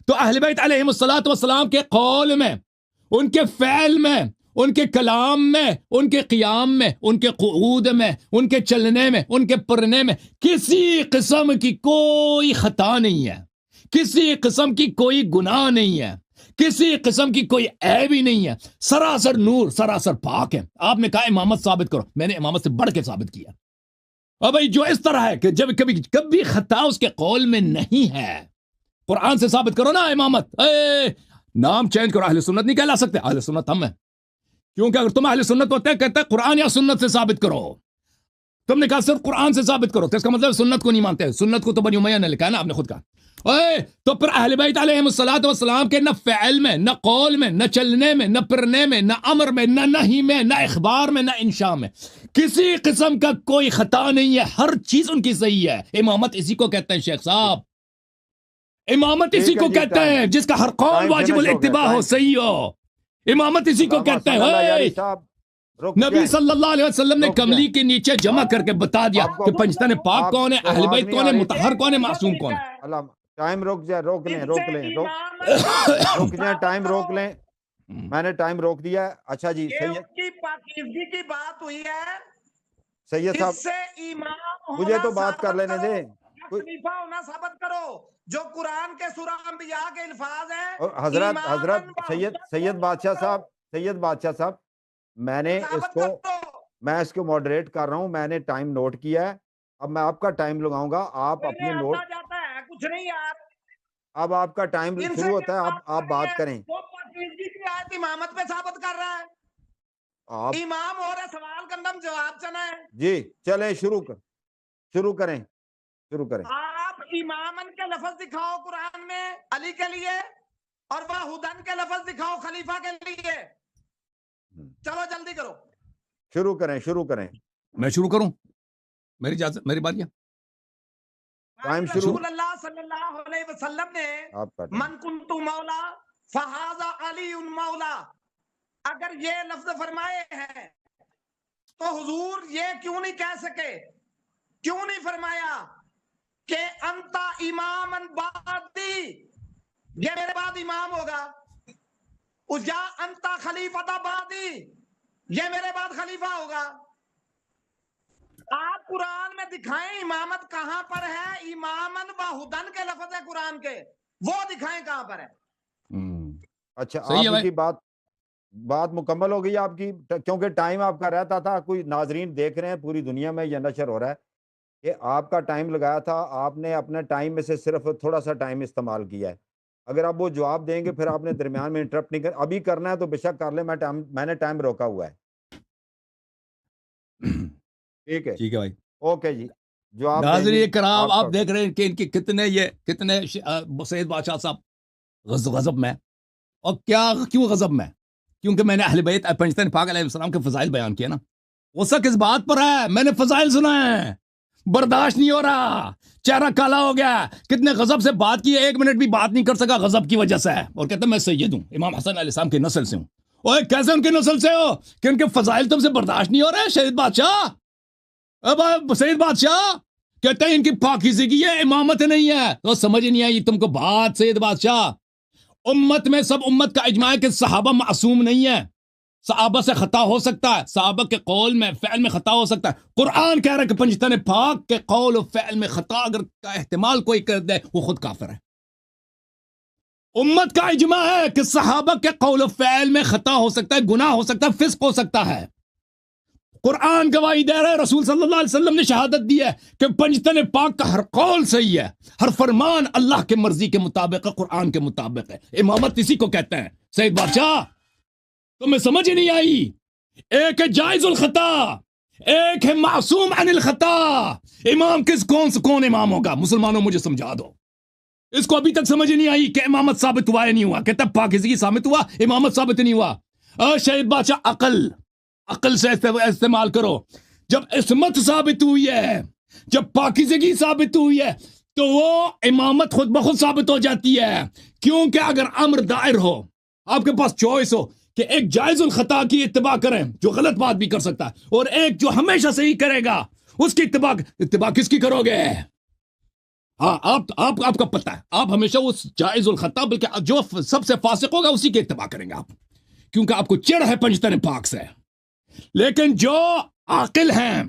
تو اہل بیت علیہ السلام کے قول میں، ان کے فعل میں، ان کے کلام میں، ان کے قیام میں، ان کے قعود میں، ان کے چلنے میں، ان کے پرنے میں کسی قسم کی کوئی خطا نہیں ہے، کسی قسم کی کوئی گناہ نہیں ہے، کسی قسم کی کوئی عیب ہی نہیں ہے، سراسر نور، سراسر پاک ہے۔ آپ نے کہا امامت ثابت کرو، میں نے امامت سے بڑھ کے ثابت کیا۔ اور بھائی جو اس طرح ہے کہ جب کبھی خطا اس کے قول میں نہیں ہے، قرآن سے ثابت کرو نا امامت۔ نام چینج کرو، اہل سنت نہیں کہلا سکتے، اہل سنت ہم ہیں، کیونکہ اگر تم اہل سنت ہوتے ہیں کہتے ہیں قرآن یا سنت سے ثابت کرو، تم نے کہا صرف قرآن سے ثابت کرو، تو اس کا مطلب سنت کو نہیں مانتے۔ سنت کو تو بنی امیہ نے لکھا ہے نا، آپ نے خود کہا۔ تو پھر اہل بیت علیہ السلام کے نہ فعل میں، نہ قول میں، نہ چلنے میں، نہ پرنے میں، نہ امر میں، نہ نہی میں، نہ اخبار میں، نہ انشاء میں کسی قسم کا کوئی خطا نہیں ہے، ہر چیز ان کی صحیح ہے۔ امامت اسی کو کہتے ہیں شیخ صاحب، امامت اسی کو کہتے ہیں جس کا ہر قول واجب الاتباع ہو، صحیح ہو۔ امامت اسی کو کہتے ہیں۔ نبی صلی اللہ علیہ وسلم نے کملی کے نیچے جمع کر کے بتا دیا کہ پنجتن پاک کون ہے، اہل بیت کون ہے، مطہر کون ہے، معصوم کون ہے۔ ٹائم روک جائے، روک لیں ٹائم روک لیں، میں نے ٹائم روک دیا ہے۔ اچھا جی، سید کی پاکیزگی کی بات ہوئی ہے، سید اس سے امام مجھے تو بات کر لینے دیں، خلیفہ ہونا ثابت کرو، جو قرآن کے سورہ انبیاء کے الفاظ ہیں۔ حضرت سید بادشاہ صاحب، میں اس کو ماڈریٹ کر رہا ہوں، میں نے ٹائم نوٹ کیا ہے، اب میں آپ کا ٹائم لگاؤں گا، آپ اپنے نوٹ، کچھ نہیں یار، اب آپ کا ٹائم شروع ہوتا ہے، آپ بات کریں۔ وہ پاکیزگی کی آیت امامت پہ ثابت کر رہا ہے، آپ امام ہو رہے، سوال کندم جواب چنا ہے۔ جی چلیں شروع کریں۔ آپ امامن کے لفظ دکھاؤ قرآن میں علی کے لیے، اور وہ ہدن کے لفظ دکھاؤ خلیفہ کے لیے۔ چلو جلدی کرو، شروع کریں۔ میں شروع کروں؟ میری اجازت، میری باری ہے۔ ٹائم شروع۔ رسول اللہ صلی اللہ علیہ وسلم نے من کنت مولا فہذا علی مولا، اگر یہ لفظ فرمائے ہیں تو حضور یہ کیوں نہیں کہہ سکے، کیوں نہیں فرمایا کہ انتا امامن بعدی، یہ میرے بعد امام ہوگا، یا انتا خلیفہ بعدی، یہ میرے بعد خلیفہ ہوگا۔ آپ قرآن میں دکھائیں امامت کہاں پر ہے، امامن و ہدن کے لفظ ہے قرآن کے، وہ دکھائیں کہاں پر ہے۔ اچھا، آپ کی بات مکمل ہو گئی آپ کی، کیونکہ ٹائم آپ کا رہتا تھا، کوئی ناظرین دیکھ رہے ہیں پوری دنیا میں یہ نشر ہو رہا ہے کہ آپ کا ٹائم لگایا تھا، آپ نے اپنے ٹائم میں سے صرف تھوڑا سا ٹائم استعمال کیا ہے۔ اگر آپ وہ جواب دیں گے پھر آپ نے درمیان میں انٹرپٹ نہیں کر، ابھی کرنا ہے تو بے شک کر لیں، میں نے ٹائم روکا ہوا ہے۔ ٹھیک ہے بھائی، اوکے جی، جواب ناظرین کرام، آپ دیکھ رہے ہیں کہ ان کی کتنے سید بادشاہ صاحب غضب میں، اور کیوں غضب میں؟ کیونکہ میں نے اہل بیت پنجتن پاک علیہ السلام کے فضائل بیان کیا نا۔ غصہ کس بات پر ہے؟ میں نے فضائل سنا ہے، برداشت نہیں ہو رہا، چہرہ کالا ہو گیا، کتنے غضب سے بات کی، 1 منٹ بھی بات نہیں کر سکا غضب کی وجہ سے، اور کہتا میں سید ہوں، امام حسن علیہ السلام کی نسل سے ہوں۔ اوہ کیسے ان کی نسل سے ہو کہ ان کے فضائل تم سے برداشت نہیں ہو رہے؟ سید بادشاہ، اب سید بادشاہ کہتے ہیں ان کی پاکیزگی ہے، امامت نہیں ہے، تو سمجھ نہیں آئی تم کو بات سید بادشاہ۔ امت میں سب امت کا اجماع ہے کہ صحابہ معصوم نہیں ہے، صحابہ سے خطا ہو سکتا ہے، صحابہ کے قول میں فعل میں خطا ہو سکتا ہے۔ قرآن کہہ رہا ہے کہ پنجتن پاک کے قول و فعل میں خطا اگر کا احتمال کوئی کر دے وہ خود کافر ہے۔ امت کا اجماع ہے کہ صحابہ کے قول و فعل میں خطا ہو سکتا ہے، گناہ ہو سکتا ہے، فسق ہو سکتا ہے۔ قرآن گواہی دے رہا ہے, رسول صلی اللہ علیہ وسلم نے شہادت دی ہے کہ پنجتن پاک کا ہر قول صحیح ہے, ہر فرمان اللہ کے مرضی کے مطابق ہے, قرآن کے مطابق ہے. امامت اسی کو کہتے ہیں. سید بادشاہ تمہیں سمجھ ہی نہیں آئی, ایک ہے جائز الخطا, ایک ہے معصوم عن الخطا. امام کون امام ہوگا؟ مسلمانوں مجھے سمجھا دو. اس کو ابھی تک سمجھ نہیں آئی کہ امامت ثابت ہوا یا نہیں ہوا. کہتا پاکیزگی ثابت ہوا, امامت ثابت نہیں ہوا. شہید بادشاہ عقل سے استعمال کرو. جب عصمت ثابت ہوئی ہے, جب پاکیزگی ثابت ہوئی ہے, تو وہ امامت خود بخود ثابت ہو جاتی ہے. کیونکہ اگر امر دائر ہو, آپ کے پاس چوائس ہو کہ ایک جائز الخطا کی اتباع کریں جو غلط بات بھی کر سکتا ہے, اور ایک جو ہمیشہ صحیح کرے گا, اس کی اتباع کس کی کرو گے؟ ہاں آپ کا پتہ ہے, آپ ہمیشہ اس جائز الخطا, بلکہ جو سب سے فاسق ہوگا اسی کی اتباع کریں گے آپ, کیونکہ آپ کو چڑ ہے پنجتن پاک سے. لیکن جو عاقل ہیں,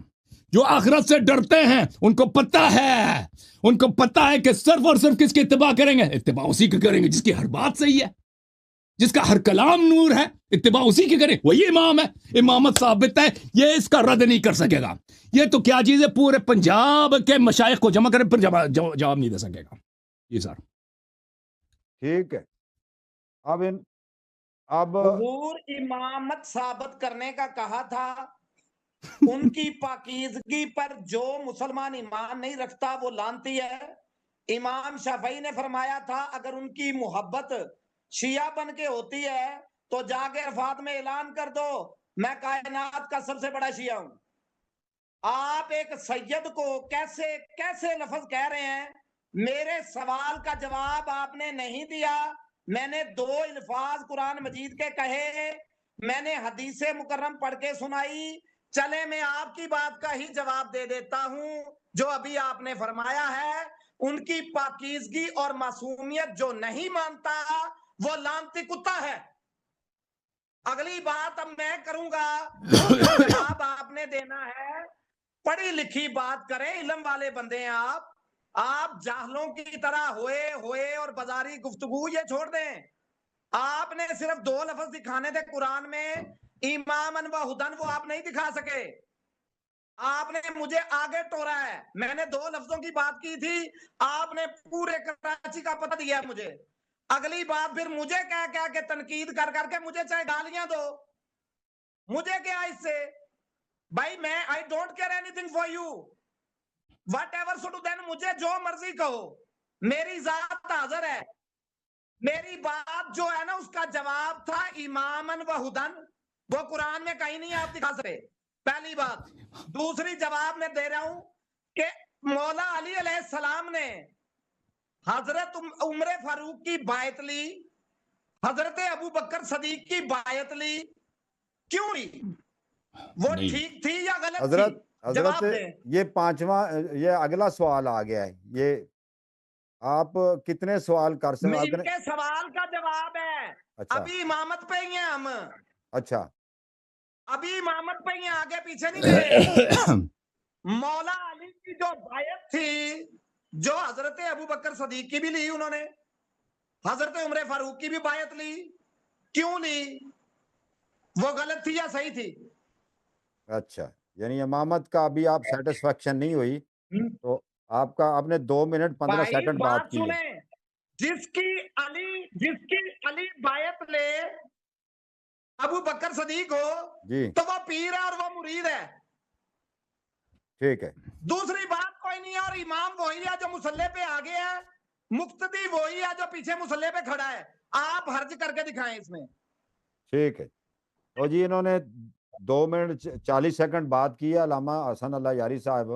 جو آخرت سے ڈرتے ہیں, ان کو پتہ ہے کہ صرف اور صرف کس کی اتباع کریں گے؟ اتباع اسی کی کریں گے جس کی ہر بات صحیح ہے, جس کا ہر کلام نور ہے. اتباع اسی کی کریں, وہی امام ہے. امامت ثابت ہے, یہ اس کا رد نہیں کر سکے گا. یہ تو کیا چیز ہے, پورے پنجاب کے مشائخ کو جمع کرے پھر جواب نہیں دے سکے گا. جی سر ٹھیک ہے. اب حضور امامت ثابت کرنے کا کہا تھا, ان کی پاکیزگی پر جو مسلمان ایمان نہیں رکھتا وہ لعنتی ہے. امام شافعی نے فرمایا تھا اگر ان کی محبت شیعہ بن کے ہوتی ہے تو جا کے عرفات میں اعلان کر دو میں کائنات کا سب سے بڑا شیعہ ہوں. آپ ایک سید کو کیسے لفظ کہہ رہے ہیں؟ میرے سوال کا جواب آپ نے نہیں دیا. میں نے 2 الفاظ قرآن مجید کے کہے, میں نے حدیث مکرم پڑھ کے سنائی. چلے میں آپ کی بات کا ہی جواب دے دیتا ہوں. جو ابھی آپ نے فرمایا ہے, ان کی پاکیزگی اور معصومیت جو نہیں مانتا وہ لعنتی کتا ہے. اگلی بات اب میں کروں گا, جواب آپ نے دینا ہے. پڑھی لکھی بات کریں, علم والے بندے ہیں آپ جاہلوں کی طرح ہوئے اور بازاری گفتگو یہ چھوڑ دیں. آپ نے صرف 2 لفظ دکھانے تھے قرآن میں, امامن و ہدن, وہ آپ نہیں دکھا سکے. آپ نے مجھے آگے ٹورا ہے. میں نے 2 لفظوں کی بات کی تھی, آپ نے پورے کراچی کا پتہ دیا مجھے. اگلی بات پھر مجھے کہہ کے تنقید کر کے مجھے چاہے گالیاں دو, مجھے کیا اس سے بھائی. میں I don't care anything for you, whatever so do then, مجھے جو مرضی کہو, میری ذات حاضر ہے. میری بات جو ہے نا اس کا جواب تھا امامن و ہدن, وہ قرآن میں کہیں نہیں آپ دکھا سکے. پہلی بات. دوسری جواب میں دے رہا ہوں کہ مولا علی علیہ السلام نے حضرت عمر فاروق کی بیعت لی, حضرت ابو بکر صدیق کی بیعت لی, کیوں لی؟ وہ ٹھیک تھی یا غلط حضرت جواب دیں. یہ 5واں, یہ اگلا سوال آ گیا ہے. یہ آپ کتنے سوال کر سکتے ہیں؟ ان کے سوال کا جواب ہے. اچھا, ابھی امامت پہ ہی ہیں ہم. اچھا, ابھی امامت پہ ہی ہیں, آگے پیچھے نہیں گئے. مولا علی کی جو بیعت تھی, جو حضرت ابو بکر صدیق کی بھی لی انہوں نے, حضرت عمر فاروق کی بھی بیعت لی, کیوں لی؟ وہ غلط تھی یا صحیح تھی؟ اچھا, یعنی امامت کا ابھی آپ سیٹسفیکشن نہیں ہوئی تو آپ نے 2 منٹ 15 سیکنڈ بات کی ہے. جس کی علی بیعت لے ابو بکر صدیق ہو جی تو وہ پیر ہے اور وہ مرید ہے. ٹھیک ہے. دوسری بات کوئی نہیں ہے, اور امام وہی ہے جو مصلی پہ آگے ہے, مقتدی وہی ہے جو پیچھے مصلی پہ کھڑا ہے. آپ حرج کر کے دکھائیں اس میں. ٹھیک ہے. تو جی انہوں نے 2 منٹ 40 سیکنڈ بات کی ہے علامہ حسن اللہ یاری صاحب.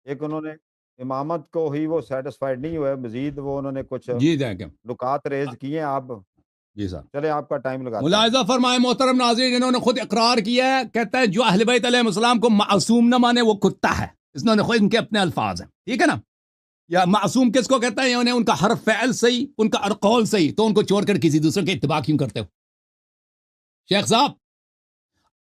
ایک انہوں نے امامت کو ہی وہ سیٹسفائیڈ نہیں ہوئے, مزید وہ انہوں نے کچھ نکات ریز کیے ہیں. آپ جی سر چلے آپ کا ٹائم لگا. ملاحظہ فرمائے محترم ناظرین, انہوں نے خود اقرار کیا ہے, کہتا ہے جو اہل بیت علیہ السلام کو معصوم نہ مانے وہ کتا ہے. اس نے خود ان کے اپنے الفاظ ہیں, ٹھیک ہے نا. یا معصوم کس کو کہتا ہے؟ انہیں ان کا ہر فعل صحیح, ان کا ہر قول صحیح, تو ان کو چھوڑ کر کسی دوسرے کے اتباع کیوں کرتے ہو؟ شیخ صاحب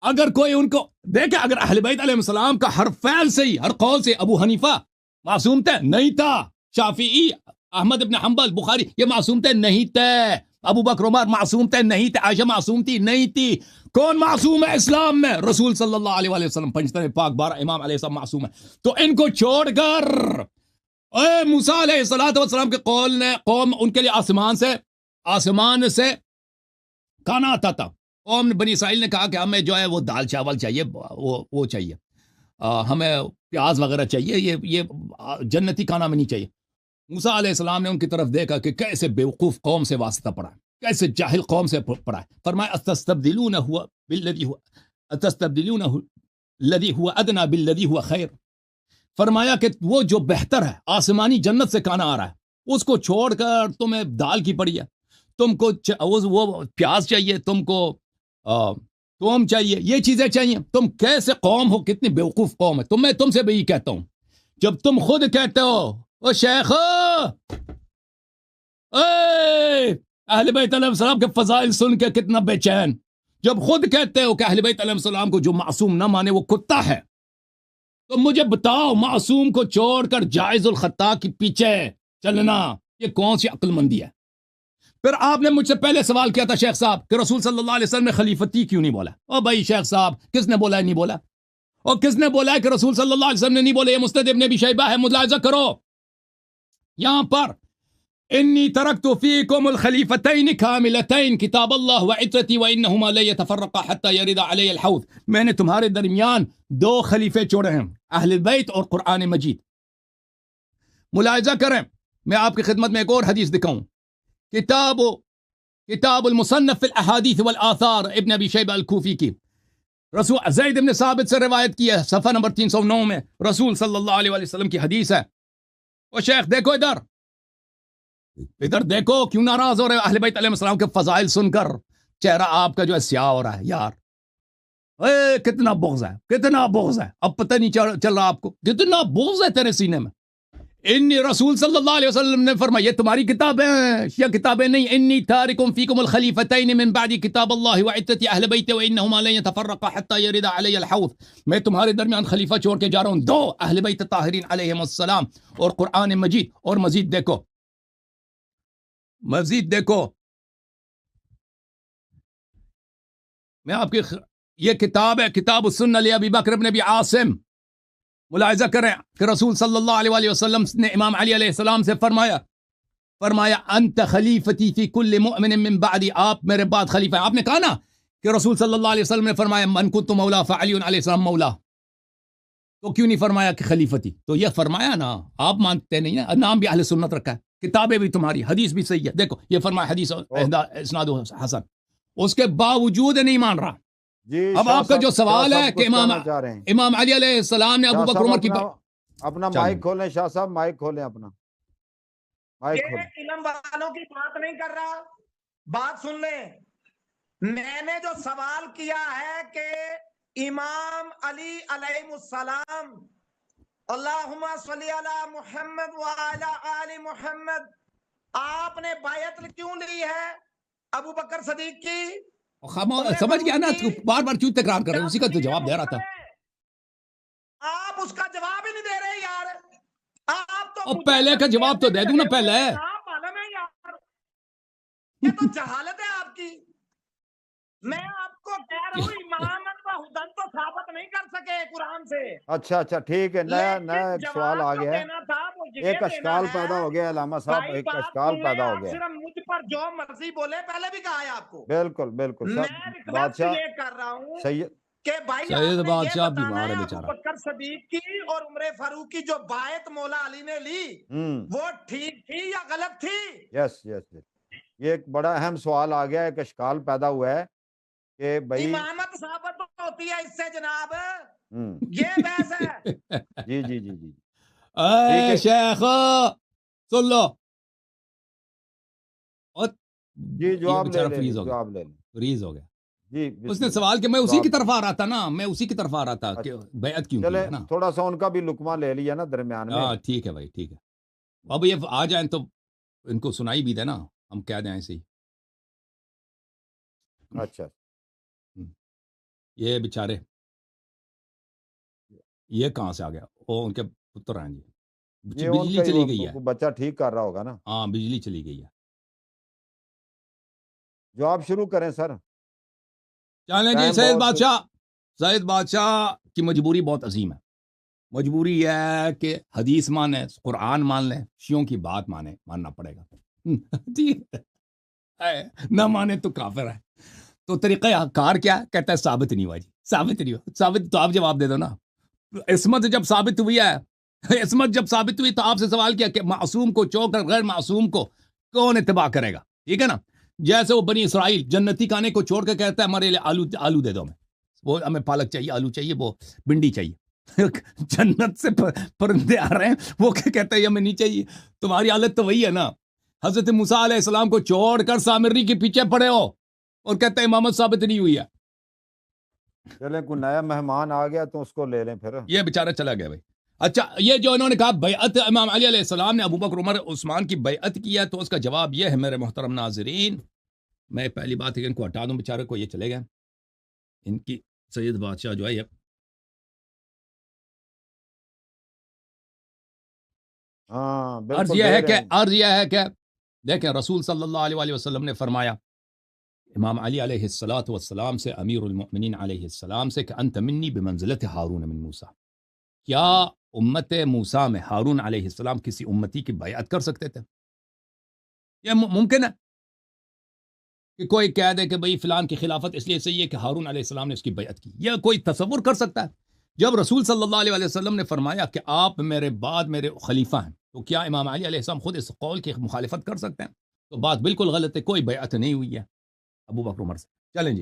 اگر کوئی ان کو دیکھے, اگر اہل بیت علیہ السلام کا ہر فعل صحیح, ہر قول سے, ابو حنیفہ معصوم تھے؟ نہیں تھا. شافعی, احمد ابن حنبل, بخاری, یہ معصوم تھے؟ نہیں تھے. ابو بکر عمر معصوم تھے نہیں تھے؟ عائشہ معصوم تھی نہیں تھی؟ کون معصوم ہے اسلام میں؟ رسول صلی اللہ علیہ وآلہ وسلم، پنجتن پاک 12 امام علیہ السلام معصوم ہے. تو ان کو چھوڑ کر اے موسیٰ علیہ السلام کے قوم ان کے لیے آسمان سے کھانا آتا تھا. قوم بنی اسرائیل نے کہا کہ ہمیں جو ہے وہ دال چاول چاہیے، وہ چاہیے، ہمیں پیاز وغیرہ چاہیے، یہ جنتی کھانا میں نہیں چاہیے. موسیٰ علیہ السلام نے ان کی طرف دیکھا کہ کیسے بیوقوف قوم سے واسطہ پڑا ہے، کیسے جاہل قوم سے پڑا ہے. فرمایا اتستبدلونہ الذی هو ادنی بالذی هو خیر. فرمایا کہ وہ جو بہتر ہے، آسمانی جنت سے کھانا آ رہا ہے، اس کو چھوڑ کر تمہیں دال کی پڑی ہے، تم کو وہ پیاز چاہیے، تم کو توم چاہیے، یہ چیزیں چاہیے. تم کیسے قوم ہو، کتنی بیوقوف قوم ہے. میں تم سے بھی یہ کہتا ہوں، جب تم خود کہتے ہو او شیخ اہل بیت علیہ السلام کے فضائل سن کے کتنا بے چین، جب خود کہتے ہو کہ اہل بیت علیہ السلام کو جو معصوم نہ مانے وہ کتا ہے، تو مجھے بتاؤ معصوم کو چھوڑ کر جائز الخطا کے پیچھے چلنا یہ کون سی عقل مندی ہے؟ پھر آپ نے مجھ سے پہلے سوال کیا تھا شیخ صاحب کہ رسول صلی اللہ علیہ وسلم نے خلیفتی کیوں نہیں بولا. او بھائی شیخ صاحب، کس نے بولا ہے نہیں بولا؟ اور کس نے بولا ہے کہ رسول صلی اللہ علیہ وسلم نے نہیں بولا؟ یہ مسند ابن ابی شیبہ ہے، ملاحظہ کرو یہاں پر، انی ترکت فیکم الخلیفتین کاملتین کتاب اللہ وعترتی وانہما لن یتفرقا حتی یرد علی الحوض. میں نے تمہارے درمیان 2 خلیفے چھوڑے ہیں، اہل بیت اور قرآن مجید. ملاحظہ کریں، میں آپ کی خدمت میں ایک اور حدیث دکھاؤں، کتاب المصنف فی الاحادیث والآثار ابن ابی شیبہ الکوفی کی، رسول زید بن ثابت سے روایت کی ہے، صفحہ نمبر 309 میں رسول صلی اللہ علیہ وسلم کی حدیث ہے. او شیخ دیکھو ادھر دیکھو، کیوں ناراض ہو رہے اہل بیت علیہ السلام کے فضائل سن کر؟ چہرہ آپ کا جو ہے سیاہ ہو رہا ہے یار. کتنا بغض ہے، کتنا بغض ہے. اب پتہ نہیں چل رہا آپ کو کتنا بغض ہے تیرے سینے میں. انی رسول صلی اللہ علیہ وسلم نے فرمایا، یہ تمہاری کتابیں یا کتابیں نہیں، انی تارکم فیکم الخلیفتین من بعد کتاب اللہ وعترتی اہل بیت وانہما لن یتفرقا حتی یرد علی الحوض. میں تمہارے درمیان خلیفہ چھوڑ کے جا رہا ہوں 2 اہل بیت طاہرین علیہم السلام اور قرآن مجید. اور مزید دیکھو میں آپ کی یہ کتاب ہے کتاب السنہ لابی بکر بن ابی عاصم. ملاحظہ کریں کہ رسول صلی اللہ علیہ وآلہ وسلم نے امام علی علیہ السلام سے فرمایا انت خلیفتی فی کل مؤمن من بعدی، آپ میرے بعد خلیفہ ہیں. آپ نے کہا نا کہ رسول صلی اللہ علیہ وسلم نے فرمایا من کنت مولا فعلی علیہ السلام مولا، تو کیوں نہیں فرمایا کہ خلیفتی؟ تو یہ فرمایا نا، آپ مانتے نہیں نا. نام بھی اہل سنت رکھا ہے، کتابیں بھی تمہاری، حدیث بھی صحیح ہے. دیکھو یہ فرمایا حدیث اسناد حسن، اس کے باوجود نہیں مان رہا. اب آپ کا جو سوال ہے کہ امام علی علیہ السلام نے ابو بکر عمر کی اپنا مائک کھولیں شاہ صاحب، مائک کھولیں اپنا مائک کھولیں. علم والوں کی بات نہیں کر رہا، بات سن لیں. میں نے جو سوال کیا ہے کہ امام علی علیہ السلام اللہم صلی علی محمد وعلی آل محمد، آپ نے بیعت کیوں لی ہے ابو بکر صدیق کی؟ سمجھ گیا نا، بار بار کیوں تکرار کر رہے ہیں؟ اسی کا تو جواب دے رہا تھا. آپ اس کا جواب ہی نہیں دے رہے یار. آپ تو پہلے کا جواب تو دے دوں نا پہلے. یہ تو جہالت ہے آپ کی. میں آپ کو کہہ رہا ہوں امامت و حدن تو ثابت نہیں کر سکے قرآن سے. اچھا ٹھیک ہے، نیا ایک سوال آ گیا ہے، ایک اشکال پیدا ہو گیا علامہ صاحب، ایک اشکال پیدا ہو گیا. صرف مجھ پر جو مرضی بولے، پہلے بھی کہا ہے آپ کو. بالکل میں ریکویسٹ یہ کر رہا ہوں کہ بھائی سید آپ بادشاہ نے یہ بیمار ہے بتانا ہے بیچارہ. ابو بکر صدیق کی اور عمر فاروق کی جو بیعت مولا علی نے لی وہ ٹھیک تھی یا غلط تھی؟ یس یہ ایک بڑا اہم سوال آ گیا، ایک اشکال پیدا ہوا ہے کہ بھائی امامت ثابت ہوتی ہے اس سے جناب، یہ بحث ہے. جی اے شیخ سن لو جی، جواب لے فریز ہو گیا. جی اس نے سوال کہ میں اسی کی طرف آ رہا تھا نا، میں اسی کی طرف آ رہا تھا کہ بیعت کیوں کی ہے نا. تھوڑا سا ان کا بھی لقمہ لے لیا نا درمیان میں. ٹھیک ہے بھائی، ٹھیک ہے. اب یہ آ جائیں تو ان کو سنائی بھی دے نا، ہم کہہ دیں ایسے ہی. اچھا یہ بیچارے یہ کہاں سے آ گیا؟ وہ ان کے پتر ہیں جی. بجلی چلی گئی ہے، بچہ ٹھیک کر رہا ہوگا نا. ہاں بجلی چلی گئی ہے. جو آپ شروع کریں سر. چلیں جی. سید بادشاہ کی مجبوری بہت عظیم ہے. مجبوری یہ ہے کہ حدیث مانے، قرآن مان لیں، شیعوں کی بات ماننا پڑے گا. ٹھیک ہے، نہ مانے تو کافر ہے. تو طریقہ کار کیا ہے؟ کہتا ہے ثابت نہیں ہوا جی، ثابت نہیں ہوا. ثابت تو آپ جواب دے دو نا. عصمت جب ثابت ہوئی ہے، عصمت جب ثابت ہوئی تو آپ سے سوال کیا کہ معصوم کو چھوڑ کر غیر معصوم کو کون اتباع کرے گا؟ ٹھیک ہے نا. جیسے وہ بنی اسرائیل جنتی کھانے کو چھوڑ کے کہتا ہے ہمارے لیے آلو دے دو، وہ ہمیں پالک چاہیے، آلو چاہیے، وہ بھنڈی چاہیے. جنت سے پرندے آ رہے ہیں، وہ کیا کہتا ہے ہمیں نہیں چاہیے. تمہاری حالت تو وہی ہے نا. حضرت موسیٰ علیہ السلام کو چھوڑ کر سامری کے پیچھے پڑے ہو اور کہتا ہے امامت ثابت نہیں ہوئی ہے. چلیں کوئی نیا مہمان آ گیا تو اس کو لے لیں پھر. یہ بیچارہ چلا گیا بھائی. اچھا، یہ جو انہوں نے کہا بیعت امام علی علیہ السلام نے ابوبکر عمر عثمان کی بیعت کیا، تو اس کا جواب یہ ہے میرے محترم ناظرین. میں پہلی بات ہے کہ ان کو ہٹا دوں بیچارے کو، یہ چلے گئے. ان کی سید بادشاہ جو ہے یہ عرض یہ ہے کہ دیکھیں رسول صلی اللہ علیہ وسلم نے فرمایا امام علی علیہ السلام سے، امیر المؤمنین علیہ السلام سے، کہ انت منی بمنزلت ہارون من موسیٰ. کیا امت موسیٰ میں ہارون علیہ السلام کسی امتی کی بیعت کر سکتے تھے؟ یہ ممکن ہے کہ کوئی کہہ دے کہ بھئی فلان کی خلافت اس لیے صحیح ہے کہ ہارون علیہ السلام نے اس کی بیعت کی. یہ کوئی تصور کر سکتا ہے؟ جب رسول صلی اللہ علیہ وسلم نے فرمایا کہ آپ میرے بعد میرے خلیفہ ہیں، تو کیا امام علی علیہ السلام خود اس قول کی مخالفت کر سکتے ہیں؟ تو بات بالکل غلط ہے. کوئی بیعت نہیں ہوئی ہے ابو بکر عمر سے. چلیں جی.